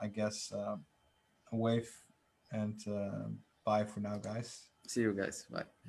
S1: I guess a wave and bye for now, guys.
S2: See you guys. Bye.